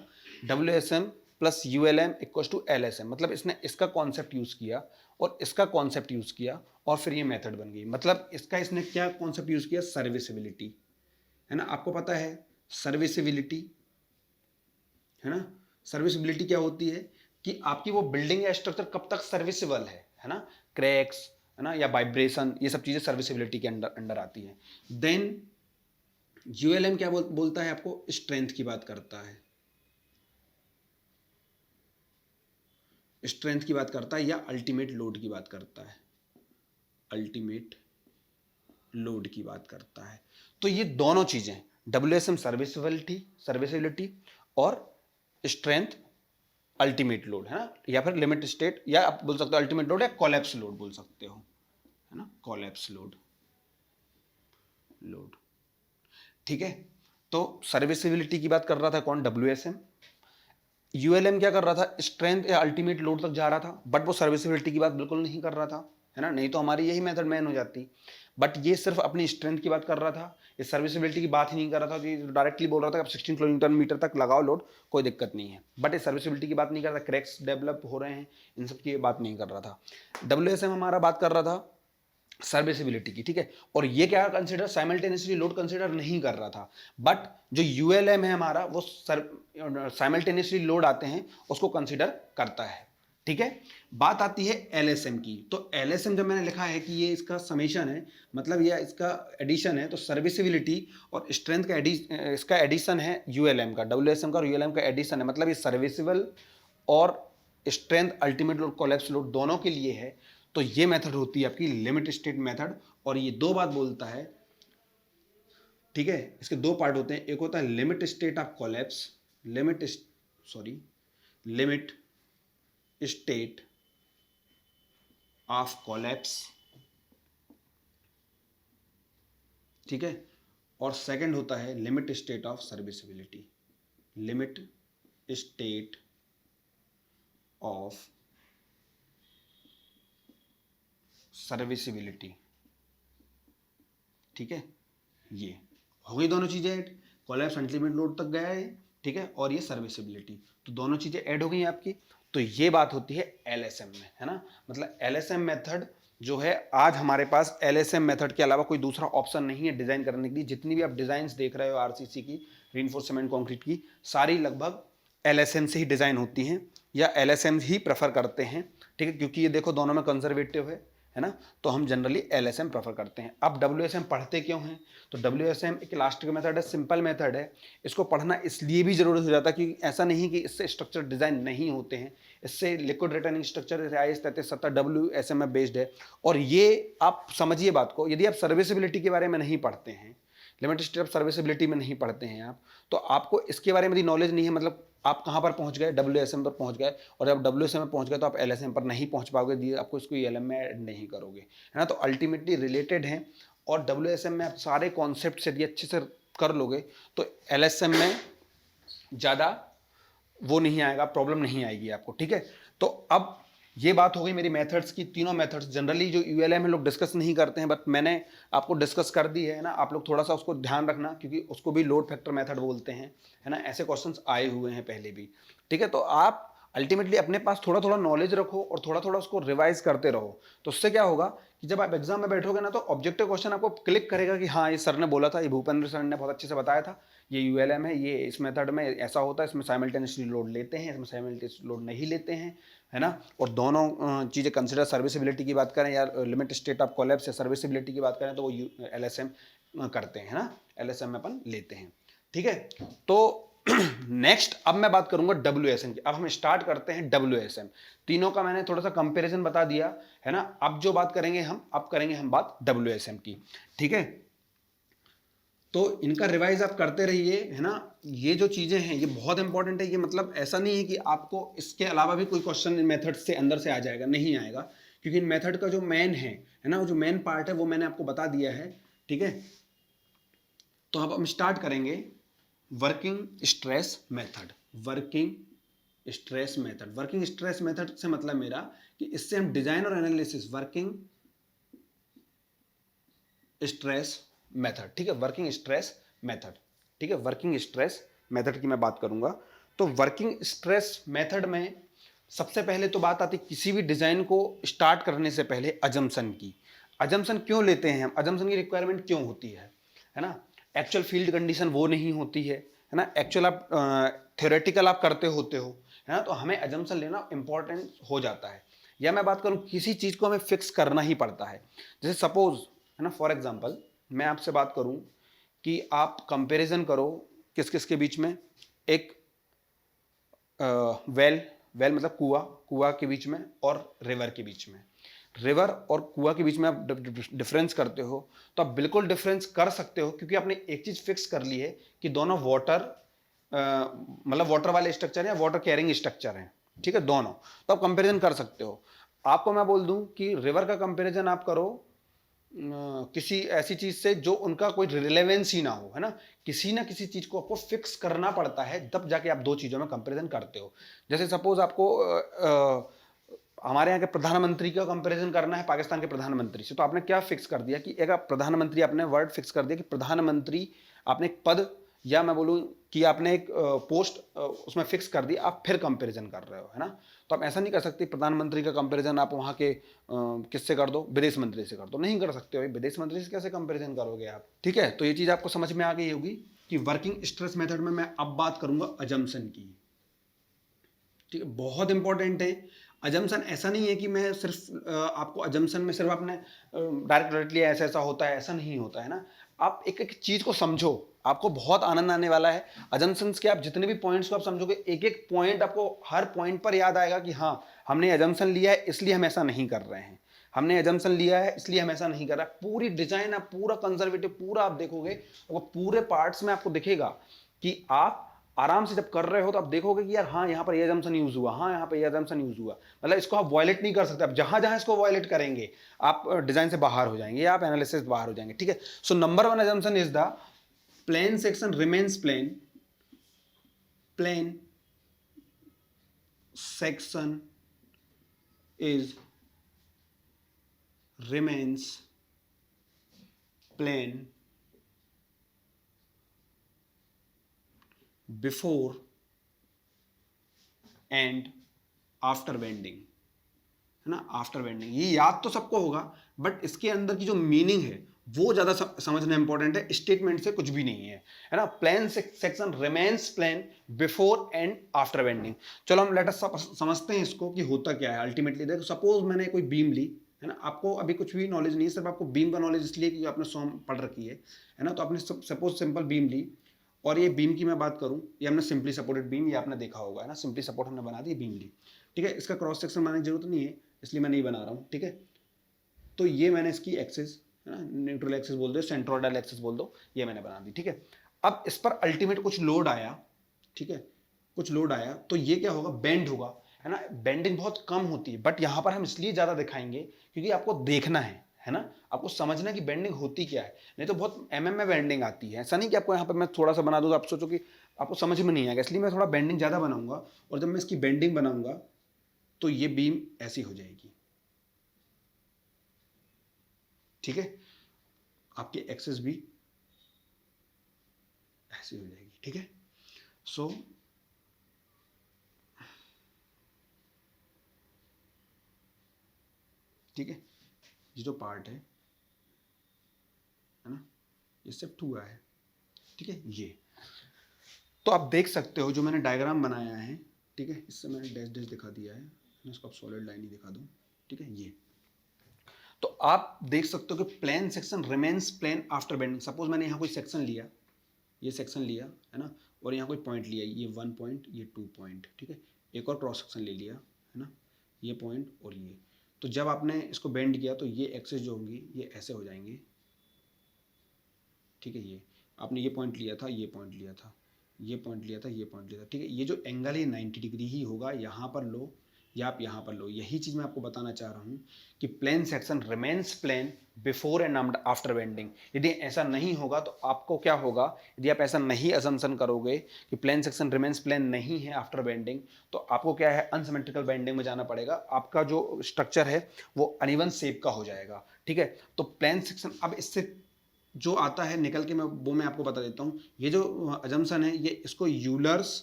WSM plus ULM equal to LSM, मतलब इसने इसका कॉन्सेप्ट यूज किया और इसका कॉन्सेप्ट यूज किया और फिर ये मेथड बन गई। मतलब इसका इसने क्या कॉन्सेप्ट यूज किया, सर्विसिबिलिटी, है ना। आपको पता है सर्विसिबिलिटी, है ना, सर्विसिबिलिटी क्या होती है कि आपकी वो बिल्डिंग या स्ट्रक्चर कब तक सर्विसेबल है ना, क्रैक्स, है ना, या वाइब्रेशन, ये सब चीजें सर्विसिबिलिटी के अंडर आती है। देन ULM क्या बोलता है आपको, स्ट्रेंथ की बात करता है, स्ट्रेंथ की बात करता है या अल्टीमेट लोड की बात करता है, अल्टीमेट लोड की बात करता है। तो ये दोनों चीजें WSM सर्विसिबिलिटी और स्ट्रेंथ अल्टीमेट लोड, है ना, या फिर लिमिट स्टेट, या आप बोल सकते हो अल्टीमेट लोड या कोलैप्स लोड बोल सकते हो, है ना, कोलैप्स लोड, ठीक है। तो सर्विसिबिलिटी की बात कर रहा था कौन, WSM। ULM क्या कर रहा था, स्ट्रेंथ या अल्टीमेट लोड तक जा रहा था, बट वो सर्विसिबिलिटी की बात बिल्कुल नहीं कर रहा था, है ना, नहीं तो हमारी यही मेथड मैन हो जाती। बट ये सिर्फ अपनी स्ट्रेंथ की बात कर रहा था, इस सर्विसिबिलिटी की बात ही नहीं कर रहा था, कि डायरेक्टली बोल रहा था कि आप 16 किलोमीटर मीटर तक लगाओ लोड, कोई दिक्कत नहीं है, बट इस सर्विसिबिलिटी की बात नहीं कर रहा था, क्रैक्स डेवलप हो रहे हैं, इन सब की बात नहीं कर रहा था। WSM हमारा बात कर रहा था सर्विसिबिलिटी की, ठीक है। और ये क्या कंसिडर, साइमल्टेनियसली लोड कंसिडर नहीं कर रहा था, बट जो ULM है हमारा वो साइमल्टेनियसली लोड आते हैं उसको कंसिडर करता है, ठीक है। बात आती है LSM की। तो LSM जब मैंने लिखा है कि ये इसका समेशन है, मतलब ये इसका एडिशन है, तो सर्विसिबिलिटी और स्ट्रेंथ का इसका एडिशन है ULM का, WSM का और ULM का एडिशन है, मतलब ये सर्विसिबल और strength ultimate load collapse load दोनों के लिए है। तो ये मेथड होती है आपकी लिमिट स्टेट मेथड, और ये दो बात बोलता है, ठीक है। इसके दो पार्ट होते हैं, एक होता है limit state of collapse, limit state of collapse, ठीक है, और सेकंड होता है limit state of serviceability, limit state of serviceability, ठीक है। ये हो गई दोनों चीजें ऐड, कोलैप्स अल्टीमेट लोड तक गया है, ठीक है, और ये सर्विसिबिलिटी, तो दोनों चीजें ऐड हो गई आपकी। तो ये बात होती है LSM में, है ना, मतलब LSM मेथड जो है, आज हमारे पास LSM मेथड के अलावा कोई दूसरा ऑप्शन नहीं है डिजाइन करने के लिए। जितनी भी आप डिजाइन देख रहे हो RCC की, रीइंफोर्स्ड सीमेंट कंक्रीट की, सारी लगभग LSM से ही डिजाइन होती हैं या LSM ही प्रेफर करते हैं, ठीक है, क्योंकि ये देखो दोनों में कंजर्वेटिव है है ना, तो हम जनरली LSM प्रेफर करते हैं। अब WSM पढ़ते क्यों हैं? तो WSM एक इलास्टिक मेथड है, सिंपल मेथड है। इसको पढ़ना इसलिए भी जरूरत हो जाता है कि ऐसा नहीं कि इससे स्ट्रक्चर डिजाइन नहीं होते हैं, इससे liquid returning structure IS 3370 WSM में बेस्ड है। और ये आप समझिए बात को, यदि आप सर्विसिबिलिटी के बारे में नहीं पढ़ते हैं, लिमिटेड स्टेट ऑफ सर्विसिबिलिटी में नहीं पढ़ते हैं आप, तो आपको इसके बारे में नॉलेज नहीं है, मतलब आप कहाँ पर पहुँच गए? WSM पर पहुँच गए, और जब WSM में पहुँच गए तो आप LSM पर नहीं पहुँच पाओगे, यदि आपको इसको ELM में ऐड नहीं करोगे, है ना। तो अल्टीमेटली रिलेटेड हैं, और WSM में आप सारे कॉन्सेप्ट यदि अच्छे से कर लोगे तो LSM में ज़्यादा वो नहीं आएगा, प्रॉब्लम नहीं आएगी आपको, ठीक है। तो अब ये बात हो गई मेरी मेथड्स की। तीनों मेथड्स जनरली जो ULM में लोग डिस्कस नहीं करते हैं, बट मैंने आपको डिस्कस कर दी है ना। आप लोग थोड़ा सा उसको ध्यान रखना, क्योंकि उसको भी लोड फैक्टर मेथड बोलते हैं, है ना। ऐसे क्वेश्चंस आए हुए हैं पहले भी, ठीक है। तो आप अल्टीमेटली अपने पास थोड़ा थोड़ा नॉलेज रखो और थोड़ा थोड़ा उसको रिवाइज करते रहो। तो उससे क्या होगा कि जब आप एग्जाम में बैठोगे ना, तो ऑब्जेक्टिव क्वेश्चन आपको क्लिक करेगा कि हाँ, ये सर ने बोला था, ये भूपेंद्र सर ने बहुत अच्छे से बताया था, ये ULM है, ये इस मेथड में ऐसा होता है, इसमें साइमल्टेनियसली लोड लेते हैं, इसमें साइमल्टेनियसली लोड नहीं लेते हैं, है ना। और दोनों चीज़ें कंसिडर, सर्विसिबिलिटी की बात करें या लिमिट स्टेट ऑफ कोलैप्स या सर्विसिबिलिटी की बात करें, तो वो LSM करते हैं, है ना, LSM में अपन लेते हैं, ठीक है। तो नेक्स्ट अब मैं बात करूंगा WSM की। अब हम स्टार्ट करते हैं WSM। तीनों का मैंने थोड़ा सा कंपैरिजन बता दिया, है ना। अब जो बात करेंगे अब करेंगे हम बात WSM की, ठीक है। तो इनका रिवाइज आप करते रहिए, है ना। ये जो चीजें हैं ये बहुत इंपॉर्टेंट है। ये मतलब ऐसा नहीं है कि आपको इसके अलावा भी कोई क्वेश्चन इन मेथड से अंदर से आ जाएगा, नहीं आएगा, क्योंकि इन मेथड का जो मेन है ना, वो जो मेन पार्ट है वो मैंने आपको बता दिया है, ठीक है। तो अब हम स्टार्ट करेंगे working stress method. Working stress method, working stress method से मतलब मेरा कि इससे हम डिजाइन और एनालिसिस, वर्किंग स्ट्रेस मेथड, ठीक है, वर्किंग स्ट्रेस मेथड, ठीक है, वर्किंग स्ट्रेस मेथड की मैं बात करूंगा। तो वर्किंग स्ट्रेस मेथड में सबसे पहले तो बात आती है किसी भी डिजाइन को स्टार्ट करने से पहले अजम्पशन की। अजम्पशन क्यों लेते हैं हम? अजम्पशन की रिक्वायरमेंट क्यों होती है ना। एक्चुअल फील्ड कंडीशन वो नहीं होती है ना। एक्चुअल आप थ्योरेटिकल आप करते होते हो, है ना। तो हमें अजम्पशन लेना इंपॉर्टेंट हो जाता है। या मैं बात करूं किसी चीज को हमें फिक्स करना ही पड़ता है। जैसे सपोज, है ना, फॉर एग्जांपल मैं आपसे बात करूं कि आप कंपैरिजन करो किस किस के बीच में, एक वेल मतलब कुआ के बीच में और रिवर के बीच में। रिवर और कुआ के बीच में आप डिफरेंस करते हो, तो आप बिल्कुल डिफरेंस कर सकते हो, क्योंकि आपने एक चीज फिक्स कर ली है कि दोनों वाटर मतलब वाटर वाले स्ट्रक्चर है, वाटर कैरिंग स्ट्रक्चर है, ठीक है, दोनों। तो आप कंपैरिजन कर सकते हो। आपको मैं बोल दूं कि रिवर का कंपैरिजन आप करो किसी ऐसी चीज से जो उनका कोई रिलेवेंस ही ना हो, है ना। किसी ना किसी चीज को आपको फिक्स करना पड़ता है, तब जाके आप दो चीजों में कंपैरिजन करते हो। जैसे सपोज आपको हमारे यहाँ के प्रधानमंत्री का कंपैरिजन करना है पाकिस्तान के प्रधानमंत्री से, तो आपने क्या फिक्स कर दिया कि एक प्रधानमंत्री, आपने वर्ड फिक्स कर दिया कि प्रधानमंत्री, आपने एक पद, या मैं बोलूँ कि आपने एक पोस्ट उसमें फिक्स कर दी, आप फिर कंपैरिजन कर रहे हो, है ना। तो आप ऐसा नहीं कर सकते प्रधानमंत्री का कंपैरिजन आप वहाँ के किससे कर दो, विदेश मंत्री से कर दो, नहीं कर सकते हो। विदेश मंत्री से कैसे कंपैरिजन करोगे आप, ठीक है। तो ये चीज़ आपको समझ में आ गई होगी कि वर्किंग स्ट्रेस मेथड में मैं अब बात करूंगा अजम्पशन की, ठीक है, बहुत इंपॉर्टेंट है। अजम्पशन ऐसा नहीं है कि मैं सिर्फ आपको अजम्पशन में सिर्फ आपने डायरेक्टली ऐसा ऐसा होता है, ऐसा नहीं होता है ना। आप एक एक चीज को समझो, आपको बहुत आनंद आने वाला है। अजम्पशंस के आप जितने भी पॉइंट्स को आप समझोगे, एक एक पॉइंट आपको हर पॉइंट पर याद आएगा कि हाँ, हमने अजम्पशन लिया है इसलिए हम ऐसा नहीं कर रहे हैं, हमने अजम्पशन लिया है इसलिए हम ऐसा नहीं कर रहे। पूरी डिजाइन आप पूरा कंजर्वेटिव पूरा आप देखोगे, वो पूरे पार्ट्स में आपको दिखेगा कि आप आराम से जब कर रहे हो तो आप देखोगे कि यार हाँ, यहाँ पर ये अजम्पशन यूज हुआ, हाँ यहाँ पर ये अजम्पशन यूज हुआ। मतलब इसको आप वायलेट नहीं कर सकते। आप जहां जहां इसको वायलेट करेंगे आप डिजाइन से बाहर हो जाएंगे, आप एनालिसिस बाहर हो जाएंगे, ठीक है। So number one assumption is the plane section remains plane, plane section is remains plane before and after bending, है ना। आफ्टर बेंडिंग ये याद तो सबको होगा, बट इसके अंदर की जो मीनिंग है वो ज्यादा समझना इंपॉर्टेंट है, स्टेटमेंट से कुछ भी नहीं है, है ना। Plane section remains plane before and after bending. चलो हम लेट अस समझते हैं इसको कि होता क्या है अल्टीमेटली। देखो सपोज मैंने कोई बीम ली, है ना। आपको अभी कुछ भी नॉलेज नहीं है, सिर्फ आपको बीम का नॉलेज इसलिए कि आपने सॉम पढ़ रखी है ना। तो आपने सपोज सिंपल बीम ली, और ये बीम की मैं बात करूं, ये हमने सिंपली सपोर्टेड बीम, ये आपने देखा होगा है ना, सिंपली सपोर्ट हमने बना दी, बीम ली, ठीक है। इसका क्रॉस सेक्शन बनाने की जरूरत नहीं है, इसलिए मैं नहीं बना रहा हूँ, ठीक है। तो ये मैंने इसकी एक्सिस है ना, न्यूट्रल एक्सिस बोल दो, सेंट्रोइडल एक्सिस बोल दो, ये मैंने बना दी, ठीक है। अब इस पर अल्टीमेट कुछ लोड आया, ठीक है, कुछ लोड आया, तो ये क्या होगा, बेंड होगा, है ना। बेंडिंग बहुत कम होती है, बट यहां पर हम इसलिए ज्यादा दिखाएंगे क्योंकि आपको देखना है ना, आपको समझना कि बेंडिंग होती क्या है। नहीं तो बहुत में बेंडिंग आती है, ऐसा नहीं कि आपको यहाँ पर मैं थोड़ा सा बना दूँ तो आप सोचो कि आपको समझ में नहीं आएगा, इसलिए मैं थोड़ा बेंडिंग ज्यादा बनाऊंगा। और जब मैं इसकी बेंडिंग बनाऊंगा तो ये बीम ऐसी हो जाएगी, ठीक है, आपकी एक्सेस भी ऐसी हो जाएगी, ठीक है। सो ठीक है, ये जो पार्ट है ना, ये शिफ्ट हुआ है, ठीक है। ये तो आप देख सकते हो जो मैंने डायग्राम बनाया है, ठीक है, इससे मैंने डैश डैश दिखा दिया है, इसको आप सॉलिड लाइन ही दिखा दूं, ठीक है। ये तो आप देख सकते हो कि plane section remains plane after bending. Suppose मैंने यहाँ कोई सेक्शन लिया, ये सेक्शन लिया है ना, और यहाँ कोई पॉइंट लिया, ये 1 पॉइंट, ये 2 पॉइंट, ठीक है। एक और क्रॉस सेक्शन ले लिया है ना, ये पॉइंट और ये। तो जब आपने इसको बेंड किया तो ये एक्सेस जो होंगी ये ऐसे हो जाएंगे, ठीक है। ये आपने ये पॉइंट लिया था, ये पॉइंट लिया था, ये पॉइंट लिया था, ये पॉइंट लिया था, ठीक है। ये जो एंगल है 90 डिग्री ही होगा, यहाँ पर लो या आप यहाँ पर लो। यही चीज़ मैं आपको बताना चाह रहा हूँ कि plane section remains plane before and after bending. यदि ऐसा नहीं होगा तो आपको क्या होगा, यदि आप ऐसा नहीं असम्पशन करोगे कि प्लेन सेक्शन रिमेन्स प्लेन नहीं है आफ्टर बेंडिंग, तो आपको क्या है, अनसिमेट्रिकल बेंडिंग में जाना पड़ेगा। आपका जो स्ट्रक्चर है वो अनइवन शेप का हो जाएगा, ठीक है। तो प्लेन सेक्शन अब इससे जो आता है निकल के, मैं आपको बता देता हूं। ये जो अजम्पशन है, ये इसको यूलर्स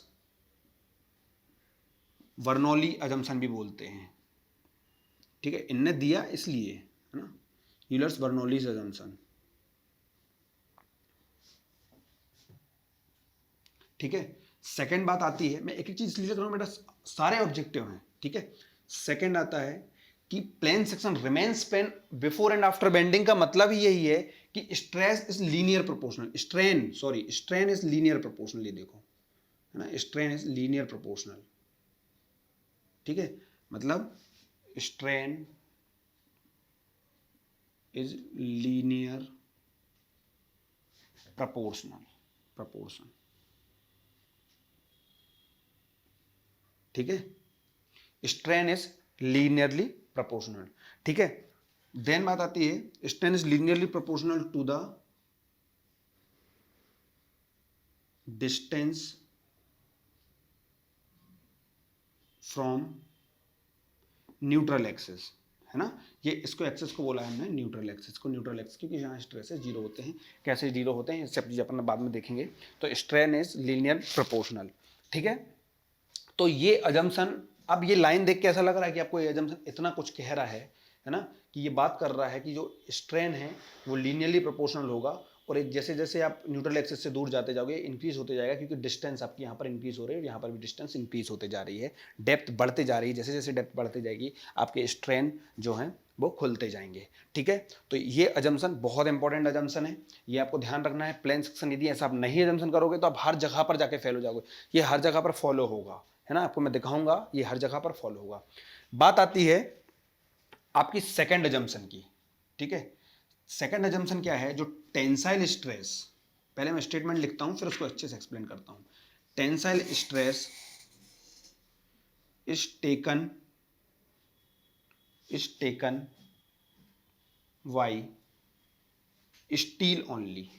बर्नौली अजम्पशन भी बोलते हैं, ठीक है। इनने दिया इसलिए, है ना, यूलर्स बर्नौली अजम्पशन, ठीक है। सेकंड बात आती है, मैं एक एक चीज इसलिए करूँ, मेरा सारे ऑब्जेक्टिव हैं, ठीक है। सेकंड आता है कि plane section remains plane before and after bending का मतलब ही यही है कि stress is linear proportional, strain is linear proportional. ये देखो है ना, स्ट्रेन इज लीनियर प्रोपोर्शनल, ठीक है। मतलब स्ट्रेन इज लीनियर प्रपोर्शन, ठीक है। स्ट्रेन इज लीनियरली प्रोपोर्शनल, ठीक है। देन बात आती है, strain is linearly proportional to the distance from neutral axis, है ना। ये इसको एक्सिस को बोला है हमने, न्यूट्रल एक्सिस को, न्यूट्रल एक्सिस, क्योंकि यहाँ स्ट्रेसेस जीरो होते हैं। कैसे जीरो होते हैं सब चीज़ अपन बाद में देखेंगे। तो स्ट्रेन इज लीनियर प्रोपोर्शनल, ठीक है। तो ये अजम्पशन, अब ये लाइन देख के ऐसा लग रहा है कि आपको ये अजम्पशन इतना कुछ कह रहा है ना, कि ये बात कर रहा है कि जो स्ट्रेन है वो लीनियरली प्रोपोर्शनल होगा, और जैसे जैसे आप न्यूट्रल एक्सिस से दूर जाते जाओगे इंक्रीज होते जाएगा, क्योंकि डिस्टेंस आपकी यहाँ पर इंक्रीज हो रही है और यहाँ पर भी डिस्टेंस इंक्रीज होते जा रही है, डेप्थ बढ़ते जा रही है। जैसे जैसे डेप्थ बढ़ती जाएगी आपके स्ट्रेन जो हैं वो खुलते जाएंगे, ठीक है। तो ये अजम्पशन बहुत इंपॉर्टेंट अजम्पशन है, ये आपको ध्यान रखना है। प्लेन सेक्शन यदि ऐसा आप नहीं अजम्पशन करोगे तो आप हर जगह पर जाके फेल हो जाओगे। ये हर जगह पर फॉलो होगा, है ना, आपको मैं दिखाऊंगा, ये हर जगह पर फॉलो होगा। बात आती है आपकी सेकंड अजम्पशन की, ठीक है। सेकंड अजम्पशन क्या है, जो टेंसाइल स्ट्रेस, पहले मैं स्टेटमेंट लिखता हूं फिर उसको अच्छे से एक्सप्लेन करता हूं। Tensile stress is taken by steel only,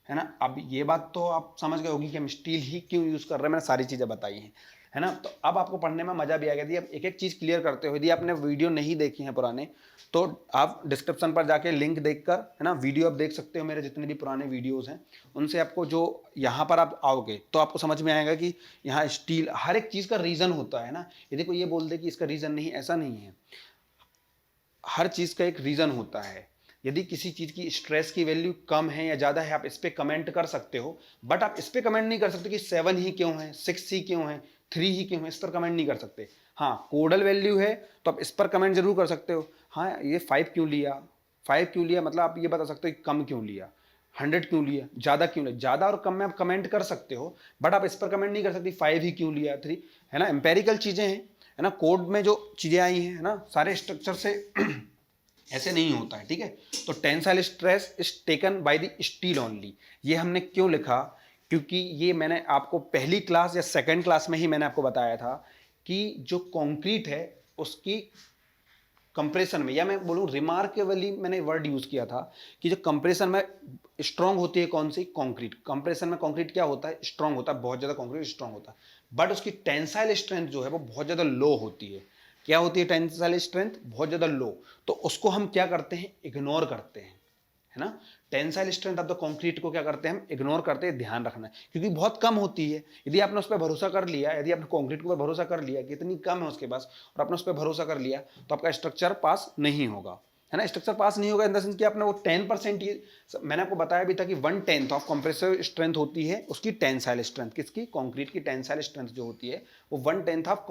है ना। अब ये बात तो आप समझ गए होगी कि हम स्टील ही क्यों यूज कर रहे हैं, मैंने सारी चीजें बताई हैं, है ना। तो अब आपको पढ़ने में मजा भी आ गया। अब एक एक चीज क्लियर करते हो, यदि आपने वीडियो नहीं देखी है पुराने, तो आप डिस्क्रिप्शन पर जाके लिंक देखकर, है ना, वीडियो आप देख सकते हो। मेरे जितने भी पुराने वीडियोस हैं उनसे आपको, जो यहाँ पर आप आओगे तो आपको समझ में आएगा कि यहाँ स्टील, हर एक चीज का रीजन होता है ना। यदि कोई ये बोल दे कि इसका रीजन नहीं, ऐसा नहीं है, हर चीज का एक रीजन होता है। यदि किसी चीज की स्ट्रेस की वैल्यू कम है या ज्यादा है, आप इस पे कमेंट कर सकते हो, बट आप इस पे कमेंट नहीं कर सकते कि 7 ही क्यों है, 6 ही क्यों है, 3 ही क्यों है, इस पर कमेंट नहीं कर सकते। हाँ कोडल वैल्यू है तो आप इस पर कमेंट जरूर कर सकते हो, हाँ ये 5 क्यों लिया, 5 क्यों लिया, मतलब आप ये बता सकते हो कि कम क्यों लिया, 100 क्यों लिया, ज़्यादा क्यों लिया, ज़्यादा और कम में आप कमेंट कर सकते हो, बट आप इस पर कमेंट नहीं कर सकते 5 ही क्यों लिया, 3, है ना, एम्पेरिकल चीज़ें हैं, है ना, कोड में जो चीज़ें आई हैं, है ना, सारे स्ट्रक्चर से ऐसे नहीं होता है, ठीक है। तो tensile stress is taken by the steel only, ये हमने क्यों लिखा, क्योंकि ये मैंने आपको पहली क्लास या सेकंड क्लास में ही मैंने आपको बताया था कि जो कंक्रीट है उसकी कंप्रेशन में, या मैं बोलूँ रिमार्केबली मैंने वर्ड यूज किया था कि जो कंप्रेशन में स्ट्रांग होती है कौन सी, कंक्रीट, कंप्रेशन में कंक्रीट क्या होता है, स्ट्रांग होता है, बहुत ज्यादा कंक्रीट स्ट्रांग होता है, बट उसकी टेंसाइल स्ट्रेंथ जो है वो बहुत ज्यादा लो होती है। क्या होती है टेंसाइल स्ट्रेंथ, बहुत ज्यादा लो, तो उसको हम क्या करते हैं, इग्नोर करते हैं, है ना। Tensile strength of the concrete को क्या करते हैं हम, इग्नोर करते हैं, ध्यान रखना है क्योंकि बहुत कम होती है। यदि आपने उस पर भरोसा कर लिया, यदि आपने कंक्रीट के ऊपर भरोसा कर लिया कि इतनी कम है उसके पास और आपने उस पर भरोसा कर लिया, तो आपका स्ट्रक्चर पास नहीं होगा, है ना। स्ट्रक्चर पास नहीं होगा इन द सेंस कि आपने वो 10%, ये मैंने आपको बताया भी था कि 1/10 ऑफ कंप्रेसिव स्ट्रेंथ होती है उसकी टेंसाइल स्ट्रेंथ, किसकी, कंक्रीट की टेंसाइल स्ट्रेंथ जो होती है वो 1/10 ऑफ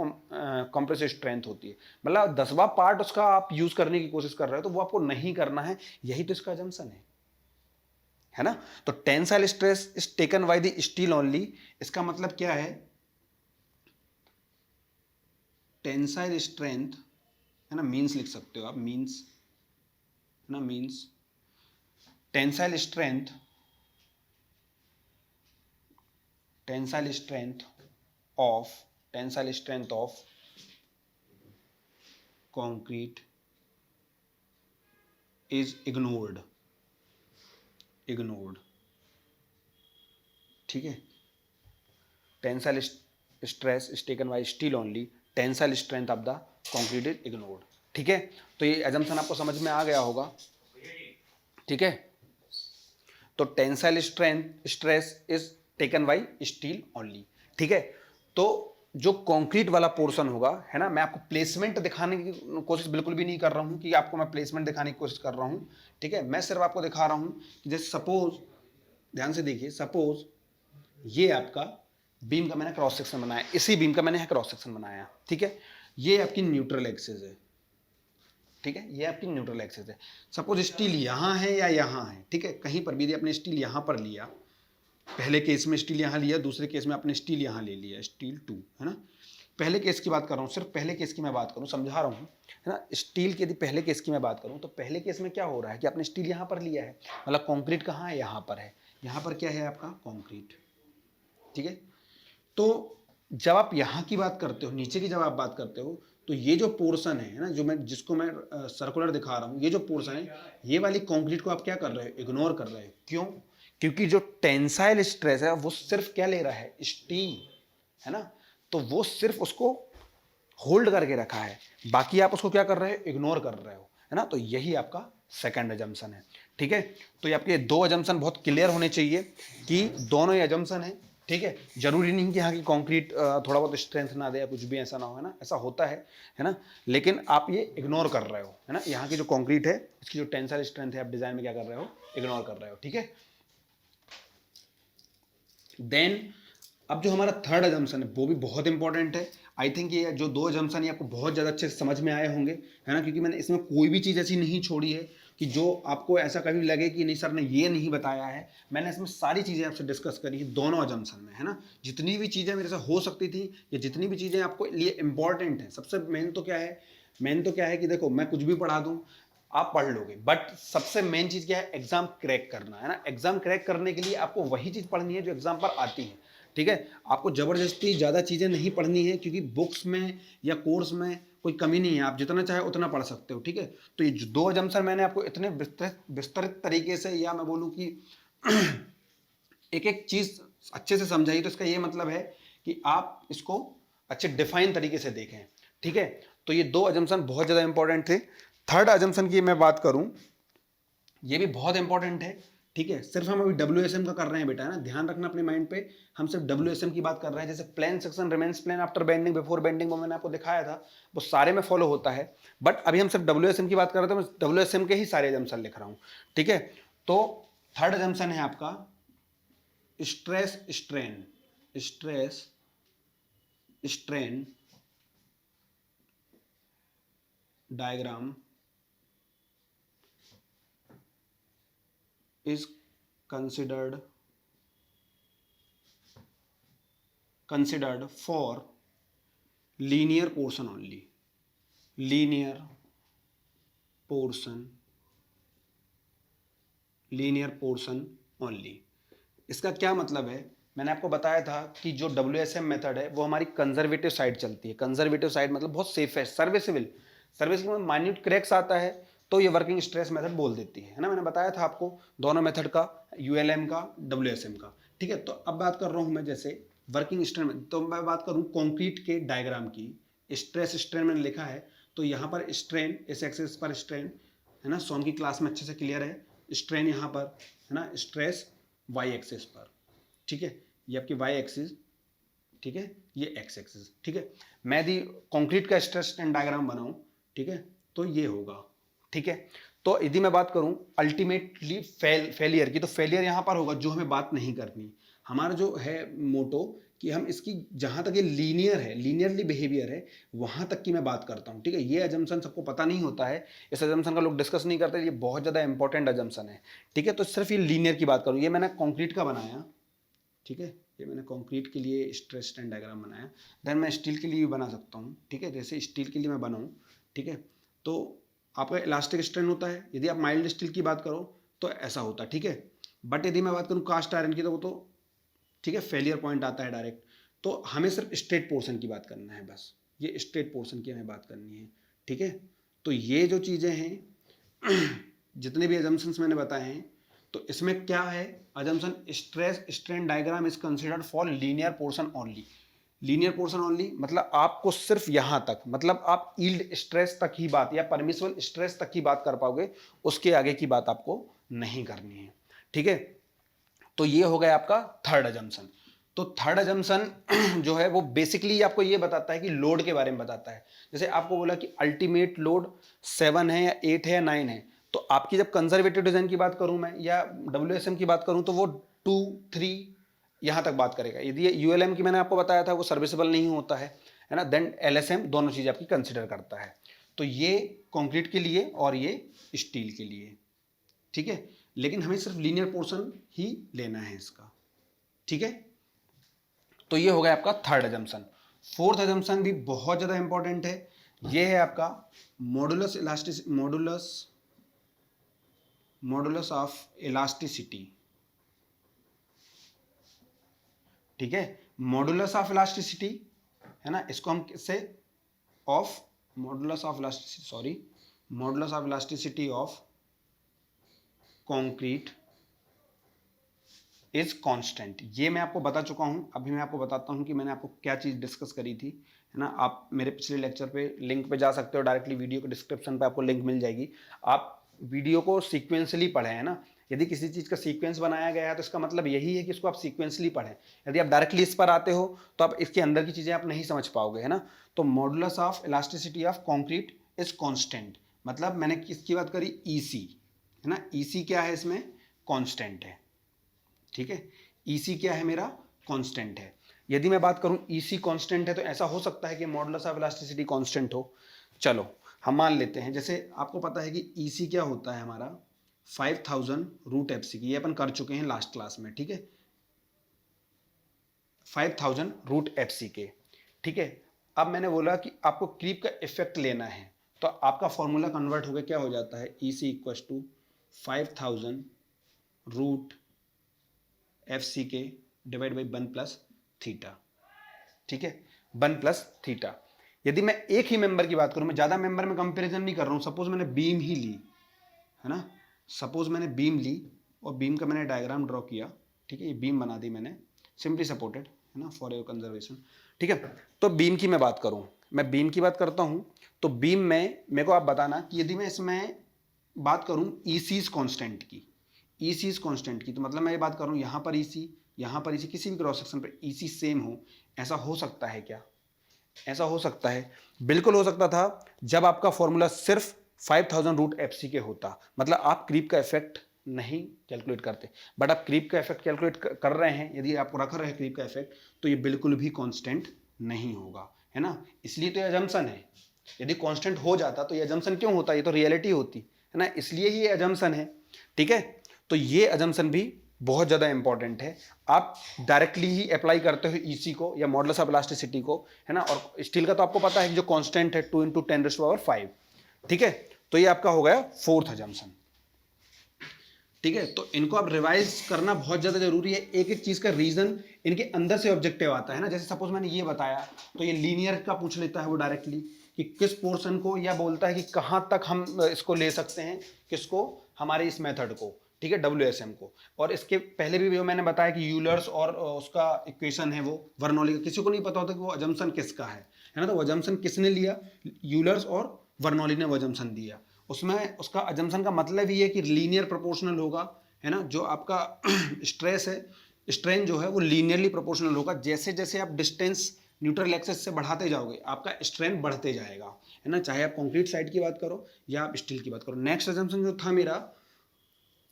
कंप्रेसिव स्ट्रेंथ होती है, मतलब 10वां पार्ट उसका आप यूज करने की कोशिश कर रहे हो तो वो आपको नहीं करना है, यही तो इसका जंक्शन है ना। तो tensile stress is taken by the steel only, इसका मतलब क्या है, टेंसाइल स्ट्रेंथ, है ना, मींस लिख सकते हो आप, मींस, है ना, means tensile strength, tensile strength of, tensile strength of concrete is ignored, ignored, ठीक है। Tensile stress is taken by steel only, tensile strength of the concrete is ignored, ठीक है। तो ये एजम्पशन आपको समझ में आ गया होगा, ठीक है। तो tensile strength stress is taken by steel only, ठीक है। तो जो कंक्रीट वाला पोर्शन होगा, है ना, मैं आपको प्लेसमेंट दिखाने की कोशिश बिल्कुल भी नहीं कर रहा हूं कि आपको मैं प्लेसमेंट दिखाने की कोशिश कर रहा हूं, ठीक है। मैं सिर्फ आपको दिखा रहा हूं कि जैसे सपोज, ध्यान से देखिए, सपोज ये आपका बीम का मैंने क्रॉस सेक्शन बनाया, इसी बीम का मैंने क्रॉस सेक्शन बनाया, ठीक है। ये आपकी न्यूट्रल एक्सिस है, ठीक है, ये आपकी न्यूट्रल एक्सिस है। सपोज स्टील यहाँ है या यहाँ है, ठीक है, कहीं पर भी यदि आपने स्टील यहाँ पर लिया, पहले केस में स्टील यहाँ लिया, दूसरे केस में आपने स्टील यहाँ ले लिया, स्टील 2, है ना। पहले केस की बात कर रहा हूँ, सिर्फ पहले केस की मैं बात करूँ, समझा रहा हूँ, है ना। स्टील की यदि पहले केस की मैं बात करूँ तो पहले केस में क्या हो रहा है कि आपने स्टील यहाँ पर लिया है, मतलब कॉन्क्रीट कहाँ है, यहाँ पर है, यहाँ पर क्या है आपका कॉन्क्रीट, ठीक है। तो जब आप यहाँ की बात करते हो, नीचे की जब आप बात करते हो, तो ये जो पोर्शन है ना, जो मैं जिसको मैं सर्कुलर दिखा रहा हूँ, ये जो पोर्शन है, ये वाली कंक्रीट को आप क्या कर रहे हो, इग्नोर कर रहे हो, क्यों, क्योंकि जो टेंसाइल स्ट्रेस है वो सिर्फ क्या ले रहा है, स्टील, है ना, तो वो सिर्फ उसको होल्ड करके रखा है, बाकी आप उसको क्या कर रहे हो, इग्नोर कर रहे हो, है ना। तो यही आपका सेकंड अजम्पशन है, ठीक है। तो ये आपके दो अजम्पशन बहुत क्लियर होने चाहिए कि दोनों ही अजम्पशन है, ठीक है। जरूरी नहीं कि यहाँ की कंक्रीट थोड़ा बहुत स्ट्रेंथ ना दे या कुछ भी ऐसा ना हो, है ना, ऐसा होता है ना, लेकिन आप ये इग्नोर कर रहे हो, है ना, यहाँ की जो कंक्रीट है इसकी जो टेंसाइल स्ट्रेंथ है आप डिजाइन में क्या कर रहे हो, इग्नोर कर रहे हो, ठीक है। देन अब जो हमारा थर्ड अजम्पशन है वो भी बहुत इंपॉर्टेंट है। आई थिंक ये जो दो अजम्पशन है आपको बहुत ज़्यादा अच्छे से समझ में आए होंगे, है ना, क्योंकि मैंने इसमें कोई भी चीज़ ऐसी नहीं छोड़ी है कि जो आपको ऐसा कभी लगे कि नहीं सर ने ये नहीं बताया है। मैंने इसमें सारी चीज़ें आपसे डिस्कस करी है दोनों अजम्पशन में, है ना। जितनी भी चीज़ें मेरे से हो सकती थी या जितनी भी चीज़ें आपको लिए इंपॉर्टेंट है, सबसे मेन तो क्या है, मेन तो क्या है कि देखो मैं कुछ भी पढ़ा दूँ आप पढ़ लोगे, बट सबसे मेन चीज़ क्या है, एग्जाम क्रैक करना, है ना। एग्जाम क्रैक करने के लिए आपको वही चीज़ पढ़नी है जो एग्जाम पर आती है, ठीक है। आपको जबरदस्ती ज़्यादा चीज़ें नहीं पढ़नी है क्योंकि बुक्स में या कोर्स में कोई कमी नहीं है, आप जितना चाहे उतना पढ़ सकते हो, ठीक है। तो ये जो दो अजम्पशन मैंने आपको इतने विस्तृत तरीके से, या मैं बोलूँ कि एक एक चीज़ अच्छे से समझाई, तो इसका ये मतलब है कि आप इसको अच्छे डिफाइन तरीके से देखें, ठीक है। तो ये दो अजम्पशन बहुत ज़्यादा इंपॉर्टेंट थे। थर्ड अजम्पशन की मैं बात करूं, ये भी बहुत इंपॉर्टेंट है, ठीक है। सिर्फ हम अभी WSM का कर रहे हैं बेटा, है ना, ध्यान रखना अपने माइंड पे, हम सिर्फ WSM की बात कर रहे हैं। जैसे plane section remains plane after bending before bending, वो मैंने आपको दिखाया था, वो सारे में फॉलो होता है, बट अभी हम सिर्फ WSM की बात कर रहे थे, मैं WSM के ही सारे अजम्पशन लिख रहा हूँ, ठीक है। तो थर्ड अजम्पशन है आपका stress strain, stress strain diagram is considered for linear portion only, linear portion only। इसका क्या मतलब है? मैंने आपको बताया था कि जो WSM मेथड है वो हमारी कंजर्वेटिव साइड चलती है। कंजर्वेटिव साइड मतलब बहुत सेफ है, सर्विसेबल में माइन्यूट क्रैक्स आता है तो ये वर्किंग स्ट्रेस मेथड बोल देती है ना। मैंने बताया था आपको दोनों मेथड का, ULM का, WSM का, ठीक है। तो अब बात कर रहा हूं मैं जैसे वर्किंग स्ट्रेन में, तो मैं बात करूं कंक्रीट के डायग्राम की। स्ट्रेस स्ट्रेन मैंने लिखा है, तो यहाँ पर स्ट्रेन इस एक्सिस पर स्ट्रेन है ना, सोन की क्लास में अच्छे से क्लियर है। स्ट्रेन यहाँ पर है ना, स्ट्रेस y एक्सिस पर, ठीक है, ये आपकी y एक्सिस, ठीक है, ये x एक्सिस, ठीक है। मैं यदि कंक्रीट का स्ट्रेस स्ट्रेन डायग्राम बनाऊं, ठीक है, तो ये होगा, ठीक है। तो यदि मैं बात करूं अल्टीमेटली फेलियर की, तो फेलियर यहां पर होगा जो हमें बात नहीं करनी। हमारा जो है मोटो कि हम इसकी जहां तक ये लीनियर है, लीनियरली बिहेवियर है, वहां तक की मैं बात करता हूं, ठीक है। ये अजम्पशन सबको पता नहीं होता है, इस अजम्पशन का लोग डिस्कस नहीं करते, ये बहुत ज्यादा इंपॉर्टेंट अजम्पशन है, ठीक है। तो सिर्फ ये लीनियर की बात करूं, ये मैंने कॉन्क्रीट का बनाया, ठीक है, ये मैंने कंक्रीट के लिए स्ट्रेस स्ट्रेन डायग्राम बनाया। देन मैं स्टील के लिए भी बना सकता हूँ, ठीक है, जैसे स्टील के लिए मैं बनाऊँ, ठीक है। तो आपका इलास्टिक स्ट्रेन होता है, यदि आप माइल्ड स्टील की बात करो तो ऐसा होता है, ठीक है। बट यदि मैं बात करूँ कास्ट आयरन की, तो वो तो ठीक है फेलियर पॉइंट आता है डायरेक्ट। तो हमें सिर्फ स्ट्रेट पोर्शन की बात करना है, बस ये स्ट्रेट पोर्शन की हमें बात करनी है, ठीक है। तो ये जो चीज़ें हैं जितने भी अजम्पशंस मैंने बताए हैं, तो इसमें क्या है assumption, stress strain diagram is considered for linear portion only. Linear portion only मतलब आपको सिर्फ यहां तक, मतलब आप यील्ड स्ट्रेस तक ही बात या परमिसिबल स्ट्रेस तक ही बात कर पाओगे, उसके आगे की बात आपको नहीं करनी है, ठीक है। तो ये हो गया आपका थर्ड अजम्पशन। तो थर्ड अजम्पशन जो है वो बेसिकली आपको ये बताता है कि लोड के बारे में बताता है। जैसे आपको बोला कि अल्टीमेट लोड 7 है या 8 है या 9 है, तो आपकी जब कंजर्वेटिव डिजाइन की बात करूं मैं या WSM की बात करूं, तो वो 2 3 यहां तक बात करेगा। यदि ULM की मैंने आपको बताया था वो सर्विसेबल नहीं होता है ना, देन LSM दोनों चीजें आपकी कंसिडर करता है। तो ये कंक्रीट के लिए और ये स्टील के लिए, ठीक है। लेकिन हमें सिर्फ लीनियर पोर्शन ही लेना है इसका, ठीक है। तो ये हो गया आपका थर्ड अजम्पशन। फोर्थ अजम्पशन भी बहुत ज्यादा इंपॉर्टेंट है, ये है आपका modulus elastic modulus of elasticity, ठीक है। मॉडुलस ऑफ इलास्टिसिटी है ना, इसको हम किससे of modulus of elasticity, sorry, modulus of elasticity of concrete is constant. ये मैं आपको बता चुका हूं। अभी मैं आपको बताता हूं कि मैंने आपको क्या चीज डिस्कस करी थी, है ना। आप मेरे पिछले लेक्चर पे लिंक पे जा सकते हो, डायरेक्टली वीडियो के डिस्क्रिप्शन पे आपको लिंक मिल जाएगी। आप वीडियो को सीक्वेंसली पढ़ें, है ना। यदि किसी चीज का सीक्वेंस बनाया गया है तो इसका मतलब यही है कि इसको आप सीक्वेंसली पढ़ें। यदि आप डायरेक्टली इस पर आते हो तो आप इसके अंदर की चीजें आप नहीं समझ पाओगे, है ना। तो modulus of elasticity of concrete is constant, मतलब मैंने किसकी बात करी, ईसी, है ना। ईसी क्या है इसमें, कांस्टेंट है, ठीक है। ईसी क्या है मेरा, कांस्टेंट है। यदि मैं बात करूं ईसी कांस्टेंट है, तो ऐसा हो सकता है कि मॉडुलस ऑफ इलास्टिसिटी कांस्टेंट हो। चलो हम मान लेते हैं, जैसे आपको पता है कि ईसी क्या होता है हमारा 5000 रूट एफसी की, ये अपन कर चुके हैं लास्ट क्लास में, ठीक है। 5000 रूट एफसी के, ठीक है। अब मैंने बोला कि आपको क्रीप का इफेक्ट लेना है, तो आपका फॉर्मूला कन्वर्ट हो गया, क्या हो जाता है, EC equal to 5000 root FC के डिवाइड बाई 1 प्लस थीटा, ठीक है, 1 प्लस थीटा। यदि मैं एक ही मेंबर की बात करूं, मैं ज्यादा मेंबर में कंपैरिजन नहीं कर रहा हूं, सपोज मैंने बीम ही ली, है ना, सपोज मैंने बीम ली और बीम का मैंने डायग्राम ड्रॉ किया, ठीक है, ये बीम बना दी मैंने, सिंपली सपोर्टेड, है ना, फॉर योर कंजर्वेशन, ठीक है। तो बीम की मैं बात करूं, मैं बीम की बात करता हूं, तो बीम में मेरे को आप बताना कि यदि मैं इसमें बात करूं ईसीज कांस्टेंट की, ईसीज कांस्टेंट की, तो मतलब मैं ये बात कर रहा हूं यहां पर ईसी, यहां पर ईसी, किसी भी क्रॉस सेक्शन पर ईसी सेम हो, ऐसा हो सकता है क्या, ऐसा हो सकता है, बिल्कुल हो सकता था जब आपका फॉर्मूला सिर्फ 5000 रूट एफसी के होता, मतलब आप क्रीप का इफेक्ट नहीं कैलकुलेट करते। बट आप क्रीप का इफेक्ट कैलकुलेट कर रहे हैं, यदि आप रख रहे हैं क्रीप का इफेक्ट, तो ये बिल्कुल भी कांस्टेंट नहीं होगा, है ना। इसलिए तो ये अजम्पशन है। यदि कांस्टेंट हो जाता तो ये अजम्पशन क्यों होता, ये तो रियलिटी होती, है ना, इसलिए ही ये अजम्पशन है। ठीक है, तो ये अजम्पशन भी बहुत ज़्यादा इंपॉर्टेंट है। आप डायरेक्टली ही अप्लाई करते हो ईसी को या मॉडुलस ऑफ इलास्टिसिटी को, है ना। और स्टील का तो आपको पता है कि जो कांस्टेंट है 2 × 10⁵ ठीक है। तो ये आपका हो गया फोर्थ अजम्पशन। ठीक है, तो इनको आप रिवाइज करना बहुत ज़्यादा जरूरी है। एक एक चीज़ का रीजन इनके अंदर से ऑब्जेक्टिव आता है ना। जैसे सपोज मैंने ये बताया तो ये लीनियर का पूछ लेता है वो डायरेक्टली कि किस पोर्शन को, या बोलता है कि कहाँ तक हम इसको ले सकते हैं, किसको, हमारे इस मेथड को, ठीक है, WSM को। और इसके पहले भी जो मैंने बताया कि यूलर्स और उसका इक्वेशन है वो बर्नौली का, किसी को नहीं पता होता कि वो अजम्पशन किसका है ना। तो वो अजम्पशन किसने लिया, यूलर्स और बर्नौली ने वो अजम्पशन दिया। उसमें उसका अजम्पशन का मतलब ही है कि लीनियर प्रोपोर्शनल होगा, है ना। जो आपका स्ट्रेस है, स्ट्रेन जो है वो लीनियरली प्रोपोर्शनल होगा। जैसे जैसे आप डिस्टेंस न्यूट्रल एक्सेस से बढ़ाते जाओगे आपका स्ट्रेन बढ़ते जाएगा, है ना, चाहे आप कंक्रीट साइड की बात करो या आप स्टील की बात करो। नेक्स्ट अजम्पशन जो था मेरा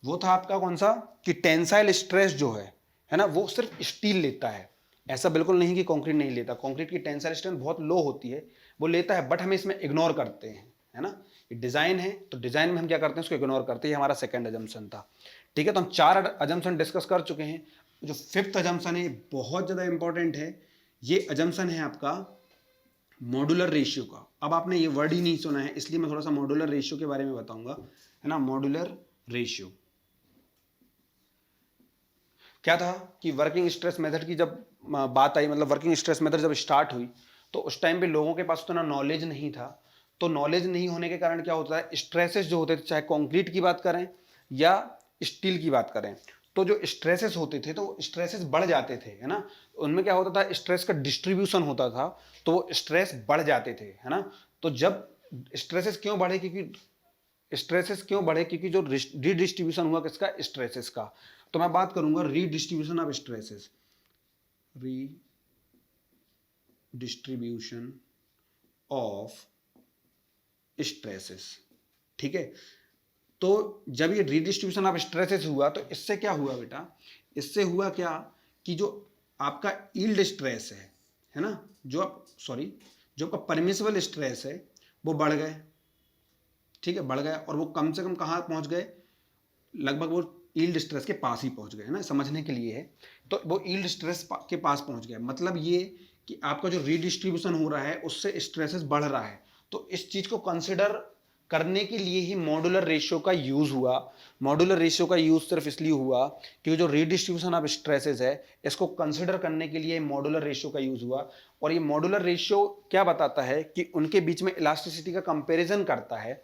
वो था आपका कौन सा, कि टेंसाइल स्ट्रेस जो है ना, वो सिर्फ स्टील लेता है। ऐसा बिल्कुल नहीं कि कंक्रीट नहीं लेता, कंक्रीट की टेंसाइल स्ट्रेंथ बहुत लो होती है, वो लेता है, बट हम इसमें इग्नोर करते हैं, है ना। ये डिजाइन है तो डिजाइन में हम क्या करते हैं, उसको इग्नोर करते हैं। हमारा सेकंड अजम्पशन था। ठीक है, तो हम 4 अजम्पशन डिस्कस कर चुके हैं। जो फिफ्थ अजम्पशन है बहुत ज्यादा इंपॉर्टेंट है। ये अजम्पशन है आपका मॉड्यूलर रेशियो का। अब आपने ये वर्ड ही नहीं सुना है, इसलिए मैं थोड़ा सा मॉड्यूलर रेशियो के बारे में बताऊंगा, है ना। मॉड्यूलर रेशियो क्या था कि वर्किंग स्ट्रेस मेथड की जब बात आई, मतलब वर्किंग स्ट्रेस मेथड जब स्टार्ट हुई तो उस टाइम पे लोगों के पास उतना नॉलेज नहीं था। तो नॉलेज नहीं होने के कारण क्या होता है, स्ट्रेसेस जो होते थे, चाहे कंक्रीट की बात करें या स्टील की बात करें, तो जो स्ट्रेसेस होते थे तो स्ट्रेसेस बढ़ जाते थे, है ना। उनमें क्या होता था, स्ट्रेस का डिस्ट्रीब्यूशन होता था, तो वो स्ट्रेस बढ़ जाते थे, है ना। तो जब स्ट्रेसेस क्यों बढ़े, क्योंकि जो रीडिस्ट्रीब्यूशन हुआ किसका, स्ट्रेसेस का। तो मैं बात करूंगा redistribution of stresses, redistribution of stresses. ठीक है, तो जब ये रीडिस्ट्रीब्यूशन ऑफ स्ट्रेसेस हुआ तो इससे क्या हुआ बेटा, इससे हुआ क्या कि जो आपका यील्ड स्ट्रेस है ना, जो आपका परमिसिबल स्ट्रेस है वो बढ़ गए। ठीक है, बढ़ गए, और वो कम से कम कहाँ पहुंच गए, लगभग वो यील्ड स्ट्रेस के पास ही पहुंच गए, है ना, समझने के लिए है। तो वो यील्ड स्ट्रेस के पास पहुंच गया, मतलब ये कि आपका जो रीडिस्ट्रीब्यूशन हो रहा है उससे स्ट्रेसेस बढ़ रहा है। तो इस चीज को कंसिडर करने के लिए ही मॉड्यूलर रेशियो का यूज हुआ। मॉड्यूलर रेशियो का यूज सिर्फ इसलिए हुआ कि जो रीडिस्ट्रीब्यूशन ऑफ स्ट्रेसेस है इसको कंसिडर करने के लिए मॉड्यूलर रेशियो का यूज हुआ। और ये मॉड्यूलर रेशियो क्या बताता है कि उनके बीच में इलास्टिसिटी का कंपैरिजन करता है,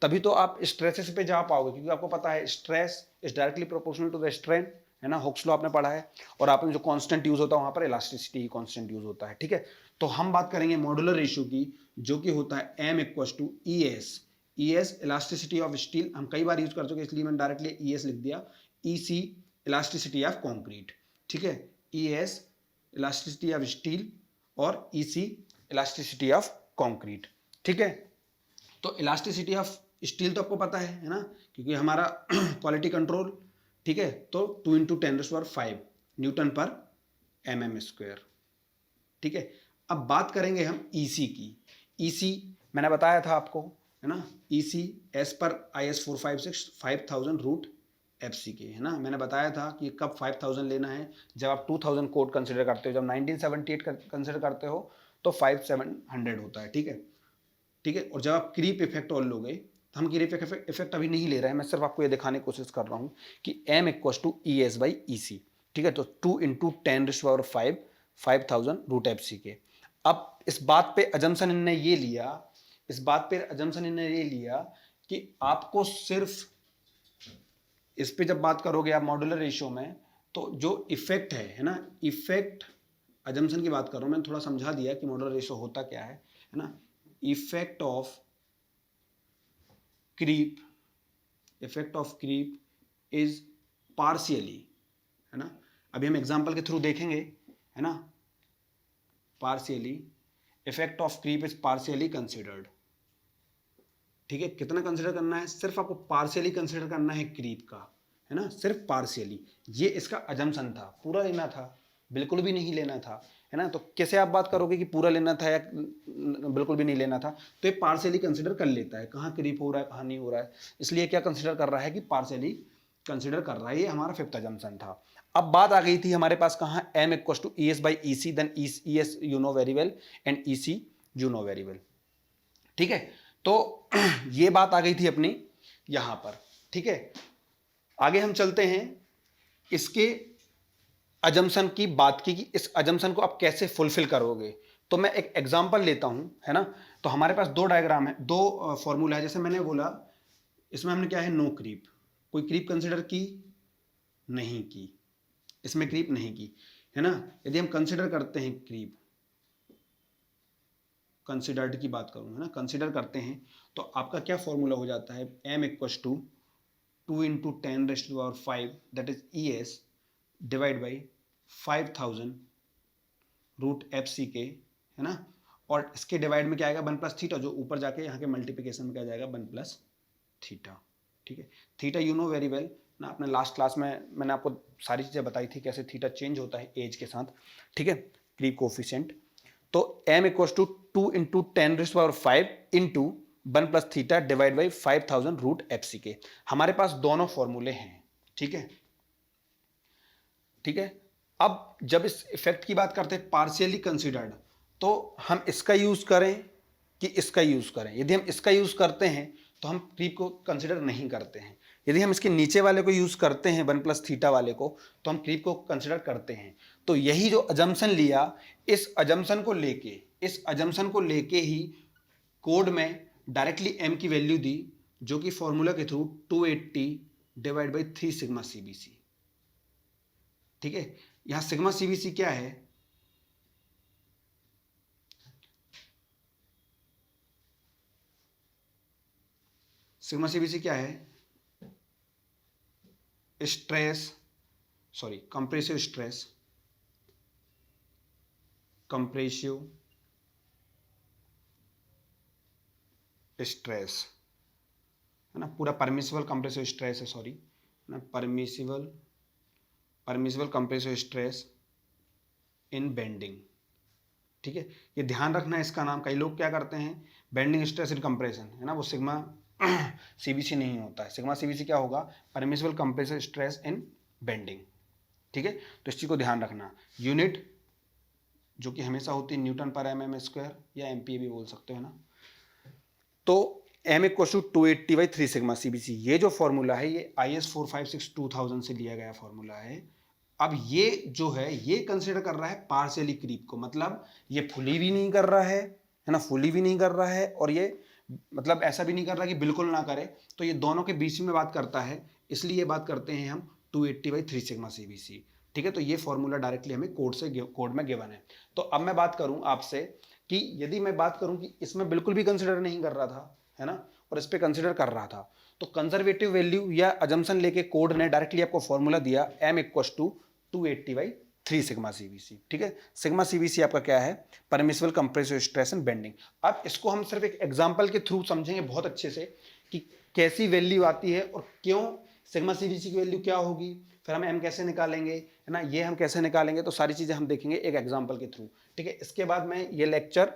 तभी तो आप स्ट्रेसेस पे जा पाओगे, क्योंकि आपको पता है stress is directly proportional to the strain, है ना, हुक्स लॉ आपने पढ़ा है। और आपने जो कांस्टेंट यूज होता है वहां पर इलास्टिसिटी ही कांस्टेंट यूज होता है। ठीक है, तो हम बात करेंगे मॉड्यूलर रेशियो की, जो कि होता है M = ES elasticity of steel. हम कई बार यूज कर चुके इसलिए मैंने डायरेक्टली ES लिख दिया। EC elasticity of concrete. ठीक है, ES इलास्टिसिटी ऑफ स्टील और EC इलास्टिसिटी ऑफ कंक्रीट। ठीक है, तो इलास्टिसिटी ऑफ स्टील तो आपको पता है ना, क्योंकि हमारा क्वालिटी कंट्रोल। ठीक है, तो 2 × 10⁵ न्यूटन पर mm²। ठीक है, अब बात करेंगे हम EC की। EC मैंने बताया था आपको, है ना, EC as per IS 456 5000√FC है ना। मैंने बताया था कि कब 5000 लेना है, जब आप 2000 कोड कंसिडर करते हो, जब 1978 कंसिडर करते हो तो 5700 होता है। ठीक है, ठीक है, और जब आप क्रीप इफेक्ट और लोगे, तो हम क्रीप इफेक्ट अभी नहीं ले रहे हैं, मैं सिर्फ आपको ये दिखाने की कोशिश कर रहा हूँ कि M = ES/EC। ठीक है, तो 2 × 10⁵ 5000√FC के। अब इस बात पे अजम्पशन इन्होंने ये लिया कि आपको सिर्फ इस पे जब बात करोगे आप मॉड्यूलर रेशियो में, तो जो इफेक्ट है ना, इफेक्ट अजम्पशन की बात कर रहा हूं, मैंने थोड़ा समझा दिया कि मॉड्यूलर रेशियो होता क्या है ना। Effect of creep is partially, है ना। अभी हम एग्जांपल के थ्रू देखेंगे, है ना, partially effect of creep is partially considered. ठीक है, कितना कंसिडर करना है, सिर्फ आपको पार्शियली कंसिडर करना है क्रीप का, है ना, सिर्फ पार्शियली। ये इसका अजम्पशन था, पूरा लेना था बिल्कुल भी नहीं लेना था। है ना। तो कैसे आप बात करोगे कि पूरा लेना था या बिल्कुल भी नहीं लेना था, तो ये पार्शियली कंसिडर कर लेता है, कहाँ क्रीप हो रहा है कहाँ नहीं हो रहा है, इसलिए क्या कंसिडर कर रहा है कि पार्शियली कंसिडर कर रहा है। ये हमारा फिफ्थ अजम्पशन था। अब बात आ गई थी हमारे पास कहाँ, m equal to E s by E c, then E s you know very well and E c you know very well, ठीक है। तो ये बात आ गई थी अपनी यहां पर, ठीक है। आगे हम चलते हैं, इसके अजम्पशन की बात की कि इस अजम्पशन को आप कैसे फुलफिल करोगे। तो मैं एक एग्जांपल लेता हूं, है ना। तो हमारे पास दो डायग्राम है, दो फॉर्मूला है। जैसे मैंने बोला इसमें हमने क्या है, नो क्रीप, कोई क्रीप कंसिडर की नहीं की, इसमें क्रीप नहीं की, है ना। यदि हम कंसिडर करते हैं क्रीप, कंसिडर्ड की बात करूं, है ना, कंसिडर करते हैं, तो आपका क्या फॉर्मूला हो जाता है, m equal to 2 into 10⁵ that is E s divide by 5000 root F C के, है ना। और इसके डिवाइड में क्या आएगा, 1 प्लस थीटा, जो ऊपर जाके यहाँ के मल्टीप्लिकेशन में क्या जाएगा, 1 प्लस थीटा, ठीक है। Theta you know very well ना, अपने लास्ट क्लास में मैंने आपको सारी चीज़ें बताई थी कैसे थीटा चेंज होता है एज के साथ, ठीक है, क्रीप कोफिशिएंट। तो m equal to 2 into 10⁵ into 1 plus theta divide by 5000 root F C के। हमारे पास दोनों फॉर्मूले हैं, ठीक है, ठीक है। अब जब इस इफेक्ट की बात करते हैं पार्शियली कंसिडर्ड, तो हम इसका यूज करें कि इसका यूज करें। यदि हम इसका यूज करते हैं तो हम क्रीप को कंसिडर नहीं करते हैं। यदि हम इसके नीचे वाले को यूज करते हैं 1 प्लस थीटा वाले को, तो हम क्रीप को कंसिडर करते हैं। तो यही जो अजम्पशन लिया, इस अजम्पशन को लेके ही कोड में डायरेक्टली m की वैल्यू दी, जो कि फॉर्मूला के थ्रू 280 डिवाइड बाई 3 सिग्मा सीबीसी, ठीक है। यहां सिग्मा सीबीसी क्या है, सिग्मा सीबीसी क्या है, stress, sorry compressive stress, compressive stress, है ना, पूरा परमिसिबल कंप्रेसिव स्ट्रेस है, सॉरी, है ना, permissible compressive stress in bending, ठीक है। ये ध्यान रखना है इसका नाम। कई लोग क्या करते हैं, बेंडिंग स्ट्रेस इन कंप्रेशन, है ना, वो सिग्मा सीबीसी नहीं होता है। सिग्मा सीबीसी क्या होगा, permissible compressive stress in bending, ठीक है। तो इस चीज को ध्यान रखना। यूनिट जो कि हमेशा होती है न्यूटन पर mm स्क्वायर या एमपीए भी बोल सकते हो ना। तो m equal to 280 by 3 sigma सीबीसी, ये जो फॉर्मूला है ये IS 456-2000 से लिया गया फॉर्मूला है। अब ये जो है ये कंसिडर कर रहा है पार्शियली क्रीप को, मतलब ये फुली भी नहीं कर रहा है ना, फुली भी नहीं कर रहा है, और ये मतलब ऐसा भी नहीं कर रहा कि बिल्कुल ना करे। तो ये दोनों के बीच में बात करता है, इसलिए ये बात करते हैं हम 280 बाई 3 सिग्मा सीबीसी, ठीक है। तो ये फॉर्मूला डायरेक्टली हमें कोड में गिवन है। तो अब मैं बात करूं आपसे कि यदि मैं बात करूं कि इसमें बिल्कुल भी कंसिडर नहीं कर रहा था, है ना, और इस पे कंसिडर कर रहा था, तो कंजर्वेटिव वैल्यू या अजम्पशन लेके कोड ने डायरेक्टली आपको फॉर्मूला दिया m equal to 280 by 3 sigma सीबीसी, ठीक है। सिग्मा सीबीसी आपका क्या है, permissible compressive stress and bending. अब इसको हम सिर्फ एक एग्जांपल के थ्रू समझेंगे बहुत अच्छे से कि कैसी वैल्यू आती है और क्यों सिग्मा सीबीसी की वैल्यू क्या होगी, फिर हम m कैसे निकालेंगे, है ना, ये हम कैसे निकालेंगे, तो सारी चीजें हम देखेंगे एक एग्जांपल के थ्रू, ठीक है। इसके बाद मैं ये लेक्चर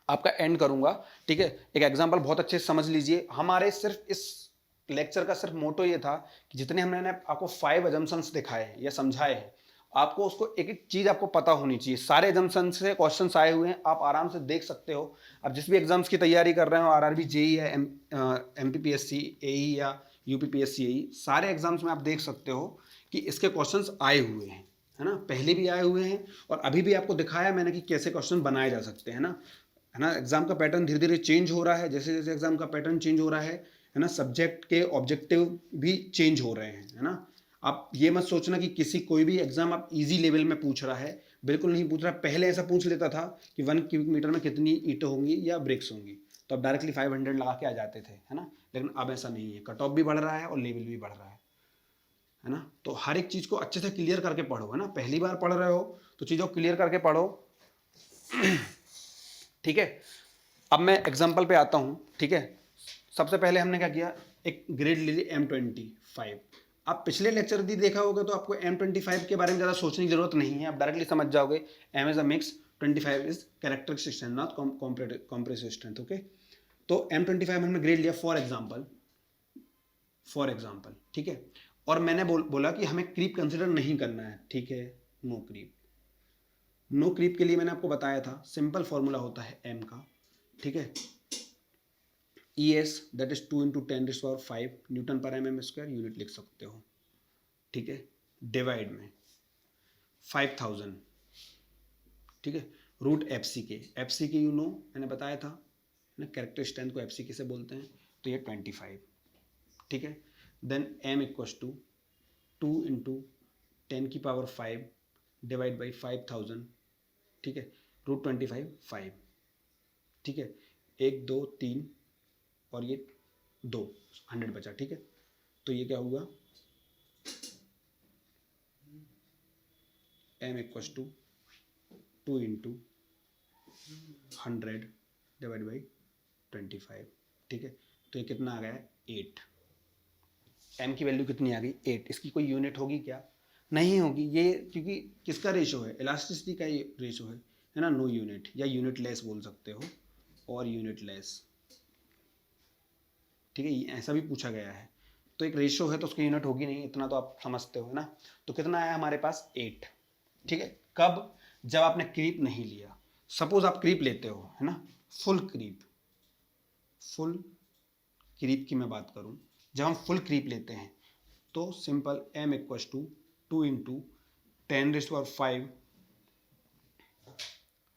आपका एंड करूंगा, ठीक है। एक एग्जांपल बहुत अच्छे से समझ लीजिए। हमारे सिर्फ इस लेक्चर का सिर्फ मोटो ये था कि जितने हमने आपको 5 अजम्पशंस दिखाए हैं या समझाए हैं, आपको उसको एक एक चीज आपको पता होनी चाहिए। सारे अजम्पशन से क्वेश्चंस आए हुए हैं, आप आराम से देख सकते हो। अब जिस भी एग्जाम्स की तैयारी कर रहे हो, आरआरबी, जेई या एमपीपीएससी, एई या यूपीपीएससी, एई, सारे एग्जाम्स में आप देख सकते हो कि इसके क्वेश्चंस आए हुए हैं, है ना, पहले भी आए हुए हैं और अभी भी आपको दिखाया मैंने कि कैसे क्वेश्चन बनाए जा सकते हैं, है ना। एग्जाम का पैटर्न धीरे धीरे चेंज हो रहा है, जैसे जैसे एग्जाम का पैटर्न चेंज हो रहा है ना, सब्जेक्ट के ऑब्जेक्टिव भी चेंज हो रहे हैं, है ना। आप ये मत सोचना कि किसी कोई भी एग्जाम आप इजी लेवल में पूछ रहा है, बिल्कुल नहीं पूछ रहा। पहले ऐसा पूछ लेता था कि 1 क्यूबिक मीटर में कितनी ईंटें होंगी या ब्रिक्स होंगी, तो अब डायरेक्टली 500 लगा के आ जाते थे, है ना। लेकिन अब ऐसा नहीं है, कट ऑफ भी बढ़ रहा है और लेवल भी बढ़ रहा है ना। तो हर एक चीज को अच्छे से क्लियर करके पढ़ो, है ना। पहली बार पढ़ रहे हो तो चीजों को क्लियर करके पढ़ो, ठीक है। अब मैं एग्जाम्पल पे आता हूं, ठीक है। सबसे पहले हमने क्या किया, एक ग्रेड ले ली M25, आप पिछले लेक्चर भी देखा होगा तो आपको M25 के बारे में ज़्यादा सोचने की जरूरत नहीं है, आप डायरेक्टली समझ जाओगे M is a mix, 25 is characteristic strength not compressive strength. Okay, तो M25 हमने ग्रेड लिया फॉर एग्जाम्पल, ठीक है। और मैंने बोला कि हमें क्रीप कंसिडर नहीं करना है, ठीक है, नो क्रीप। नो क्रीप के लिए मैंने आपको बताया था सिंपल फॉर्मूला होता है M का, ठीक है, ES दैट इज 2 × 10⁵ न्यूटन पर mm², यूनिट लिख सकते हो, ठीक है, डिवाइड में 5000, ठीक है, रूट FC के यू नो, मैंने बताया था ना, कैरेक्टर स्ट्रेंथ को FC से बोलते हैं, तो ये 25, ठीक है। Then M equals to 2 × 10⁵ divide by 5000, ठीक है, रूट 25 5, ठीक है, 1 2 3 और ये 2, 100 बचा, ठीक है। तो ये क्या हुआ, M equals to 2 × 100 divide by 25, ठीक है। तो ये कितना आ गया, 8। M की वैल्यू कितनी आ गई, 8। इसकी कोई यूनिट होगी क्या, नहीं होगी, ये क्योंकि किसका रेशो है, इलास्टिसिटी का ये रेशो है ना, नो यूनिट या यूनिट लेस बोल सकते हो, और यूनिट लेस, ठीक है, ऐसा भी पूछा गया है। तो एक रेशो है तो उसकी यूनिट होगी नहीं, इतना तो आप समझते हो ना। तो कितना आया हमारे पास, 8, ठीक है। कब, जब आपने क्रीप नहीं लिया। सपोज आप क्रीप लेते हो, है ना, फुल क्रीप की मैं बात करूं, जब हम फुल क्रीप लेते हैं तो simple M equals to 2 × 10⁵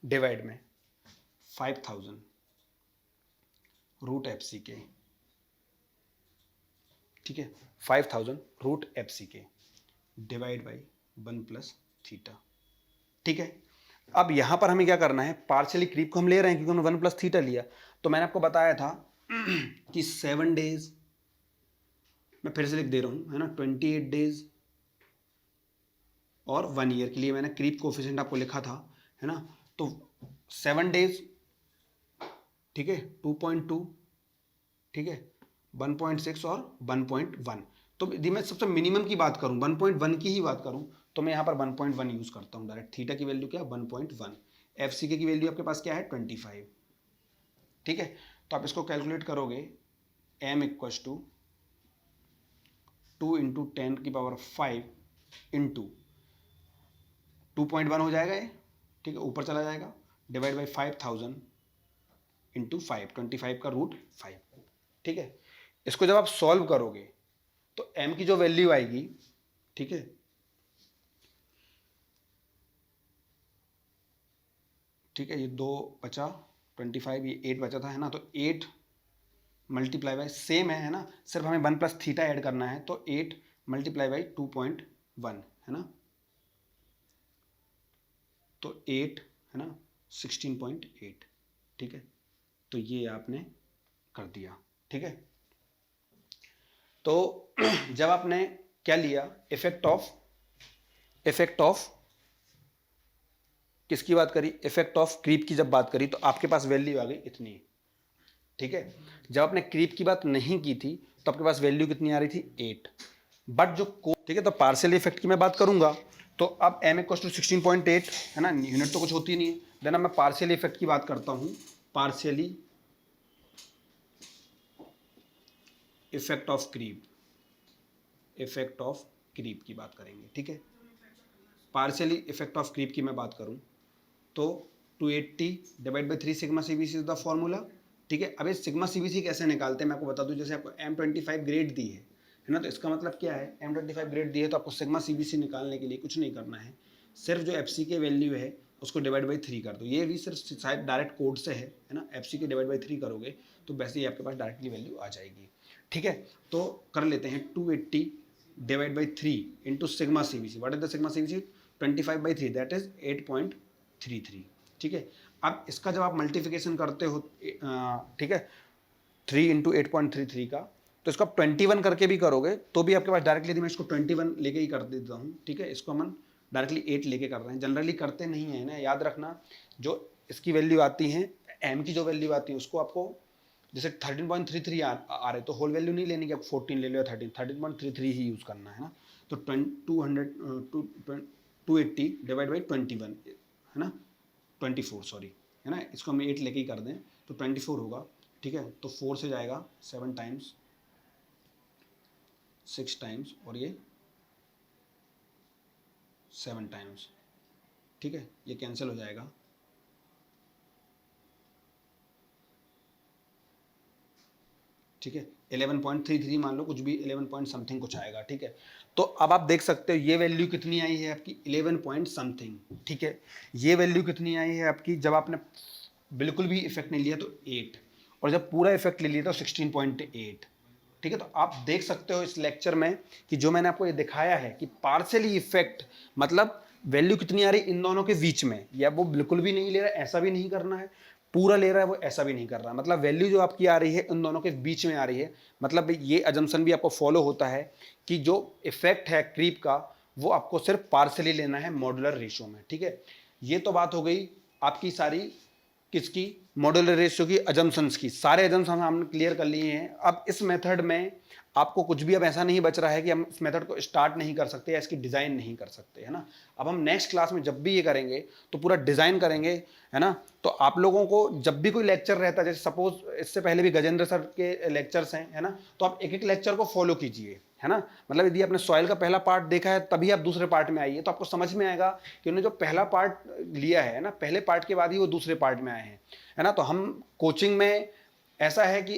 divide में 5000 रूट FC के, ठीक है, 5000 रूट FC के डिवाइड बाई 1+θ, ठीक है। अब यहां पर हमें क्या करना है, पार्शियली क्रीप को हम ले रहे हैं क्योंकि हमने 1+θ लिया। तो मैंने आपको बताया था कि 7 डेज, मैं फिर से लिख दे रहा हूं, है ना, 28 डेज और 1 ईयर के लिए मैंने क्रीप कोफिशिएंट आपको लिखा था, है ना। तो 7 डेज, ठीक है, 2.2, ठीक है, 1.6 और 1.1। तो यदि मैं सबसे मिनिमम की बात करूं, 1.1 की ही बात करूं, तो मैं यहाँ पर 1.1 यूज करता हूँ डायरेक्ट। थीटा की वैल्यू क्या है, 1.1। FCK की वैल्यू आपके पास क्या है, 25, ठीक है। तो आप इसको कैलकुलेट करोगे, M इक्वल्स टू 2 × 10⁵ इंटू 2.1 हो जाएगा ये, ठीक है, ऊपर चला जाएगा, डिवाइड बाई 5000 इंटू 5, 25 का रूट 5, ठीक है। इसको जब आप सॉल्व करोगे तो M की जो वैल्यू आएगी, ठीक है, ठीक है, ये 2 बचा, 25, ये 8 बचा था, है ना। तो 8 मल्टीप्लाई बाई सेम है ना, सिर्फ हमें 1+θ ऐड करना है, तो 8 मल्टीप्लाई बाई 2.1, है ना, तो 8, है ना, 16.8, ठीक है। तो ये आपने कर दिया, ठीक है। तो जब आपने क्या लिया, इफेक्ट ऑफ किसकी बात करी, इफेक्ट ऑफ क्रीप की जब बात करी, तो आपके पास वैल्यू आ गई इतनी, ठीक है। जब आपने क्रीप की बात नहीं की थी तो आपके पास वैल्यू कितनी आ रही थी, 8। बट जो ठीक है, तो पार्शियल इफेक्ट की मैं बात करूंगा, तो अब M इक्वल टू 16.8, है ना, यूनिट तो कुछ होती नहीं है। देन अब मैं पार्शियल इफेक्ट की बात करता हूं, पार्शियली इफेक्ट ऑफ क्रीप की बात करेंगे, ठीक है। पार्शियली इफेक्ट ऑफ क्रीप की मैं बात करूं तो 280 divide by 3 sigma CBC is the formula, ठीक है। अब ये सिग्मा CBC कैसे निकालते हैं मैं आपको बता दूं। जैसे आपको M25 ग्रेड दी है ना, तो इसका मतलब क्या है, M25 ग्रेड दी है तो आपको सिग्मा CBC निकालने के लिए कुछ नहीं करना है, सिर्फ जो FCK वैल्यू है उसको डिवाइड बाई 3 कर दो। ये भी सिर्फ शायद डायरेक्ट कोड से है ना, FCK डिवाइड बाई 3 करोगे तो वैसे ही आपके पास डायरेक्टली वैल्यू आ जाएगी, ठीक है। तो कर लेते हैं 280 divide by 3 into sigma CBC। What is the sigma CBC, 25/3 that is 8.33, ठीक है। अब इसका जब आप मल्टीप्लिकेशन करते हो, ठीक है, 3 × 8.33 का, तो इसको आप 21 करके भी करोगे तो भी आपके पास डायरेक्टली, यदि मैं इसको 21 लेके ही कर देता हूँ, ठीक है, इसको हम डायरेक्टली 8 लेके कर रहे हैं, जनरली करते नहीं है ना, याद रखना। जो इसकी वैल्यू आती है, M की जो वैल्यू आती है उसको आपको जैसे 13.33 आ रहे तो होल वैल्यू नहीं लेनी कि आप 14 ले लो या 13.33 ही यूज़ करना है ना। तो 280 डिवाइड बाई 21 है ना, 24 सॉरी, है ना, इसको हम 8 लेके ही कर दें तो 24 होगा, ठीक है। तो 4 से जाएगा 7 टाइम्स, 6 टाइम्स और ये 7 टाइम्स, ठीक है, ये कैंसिल हो जाएगा। ठीक है, 11.33 मान लो, कुछ भी 11 पॉइंट समथिंग कुछ आएगा, ठीक है। तो अब आप देख सकते हो ये वैल्यू कितनी आई है आपकी 11 पॉइंट समथिंग, ठीक है। ये वैल्यू कितनी आई है आपकी जब आपने बिल्कुल भी इफेक्ट नहीं लिया तो 8, और जब पूरा इफेक्ट ले लिया तो 16.8, ठीक है। तो आप देख सकते हो इस लेक्चर में कि जो मैंने आपको ये दिखाया है कि पार्शियली इफेक्ट मतलब वैल्यू कितनी आ रही इन दोनों के बीच में, या वो बिल्कुल भी नहीं ले रहा है, ऐसा भी नहीं करना है, पूरा ले रहा है वो ऐसा भी नहीं कर रहा, मतलब वैल्यू जो आपकी आ रही है इन दोनों के बीच में आ रही है। मतलब ये अजम्पशन भी आपको फॉलो होता है कि जो इफेक्ट है क्रीप का वो आपको सिर्फ पार्शियली लेना है मॉड्यूलर रेशियो में, ठीक है। ये तो बात हो गई आपकी सारी किसकी, मॉड्यूलर रेशियो की, अजम्पशंस की। सारे अजम्पशन हमने क्लियर कर लिए हैं। अब इस मेथड में आपको कुछ भी अब ऐसा नहीं बच रहा है कि हम इस मेथड को स्टार्ट नहीं कर सकते या इसकी डिज़ाइन नहीं कर सकते, है ना। अब हम नेक्स्ट क्लास में जब भी ये करेंगे तो पूरा डिज़ाइन करेंगे, है ना। तो आप लोगों को जब भी कोई लेक्चर रहता है, जैसे सपोज इससे पहले भी गजेंद्र सर के लेक्चर्स हैं, है ना, तो आप एक एक लेक्चर को फॉलो कीजिए, है ना। मतलब यदि आपने सॉइल का पहला पार्ट देखा है तभी आप दूसरे पार्ट में आइए, तो आपको समझ में आएगा कि उन्होंने जो पहला पार्ट लिया है ना, पहले पार्ट के बाद ही वो दूसरे पार्ट में आए हैं, है ना। तो हम कोचिंग में ऐसा है कि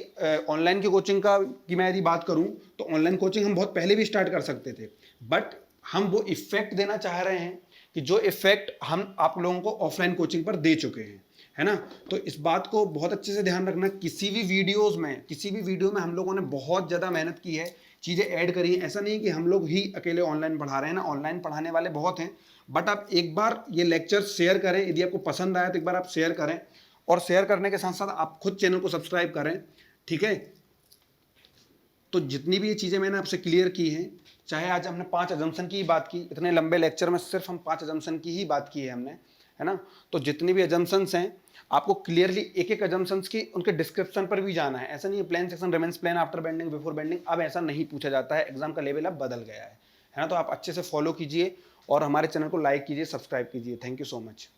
ऑनलाइन की कोचिंग का की मैं यदि बात करूं तो ऑनलाइन कोचिंग हम बहुत पहले भी स्टार्ट कर सकते थे, बट हम वो इफेक्ट देना चाह रहे हैं कि जो इफेक्ट हम आप लोगों को ऑफलाइन कोचिंग पर दे चुके हैं, है ना। तो इस बात को बहुत अच्छे से ध्यान रखना, किसी भी वीडियो में हम लोगों ने बहुत ज़्यादा मेहनत की है, चीज़ें ऐड करी हैं। ऐसा नहीं कि हम लोग ही अकेले ऑनलाइन पढ़ा रहे हैं ना, ऑनलाइन पढ़ाने वाले बहुत हैं, बट आप एक बार ये लेक्चर शेयर करें, यदि आपको पसंद आया तो एक बार आप शेयर करें, और शेयर करने के साथ साथ आप खुद चैनल को सब्सक्राइब करें, ठीक है। तो जितनी भी ये चीज़ें मैंने आपसे क्लियर की हैं, चाहे आज हमने 5 अजम्पशन की ही बात की, इतने लंबे लेक्चर में सिर्फ हम 5 अजम्पशन की ही बात की है हमने, है ना। तो जितनी भी अजम्पशंस हैं आपको क्लियरली एक एक अजम्पशंस की उनके डिस्क्रिप्शन पर भी जाना है। ऐसा नहीं है plane section remains plane after bending before bending, अब ऐसा नहीं पूछा जाता है, एग्जाम का लेवल अब बदल गया है ना। तो आप अच्छे से फॉलो कीजिए और हमारे चैनल को लाइक कीजिए, सब्सक्राइब कीजिए। Thank you so much.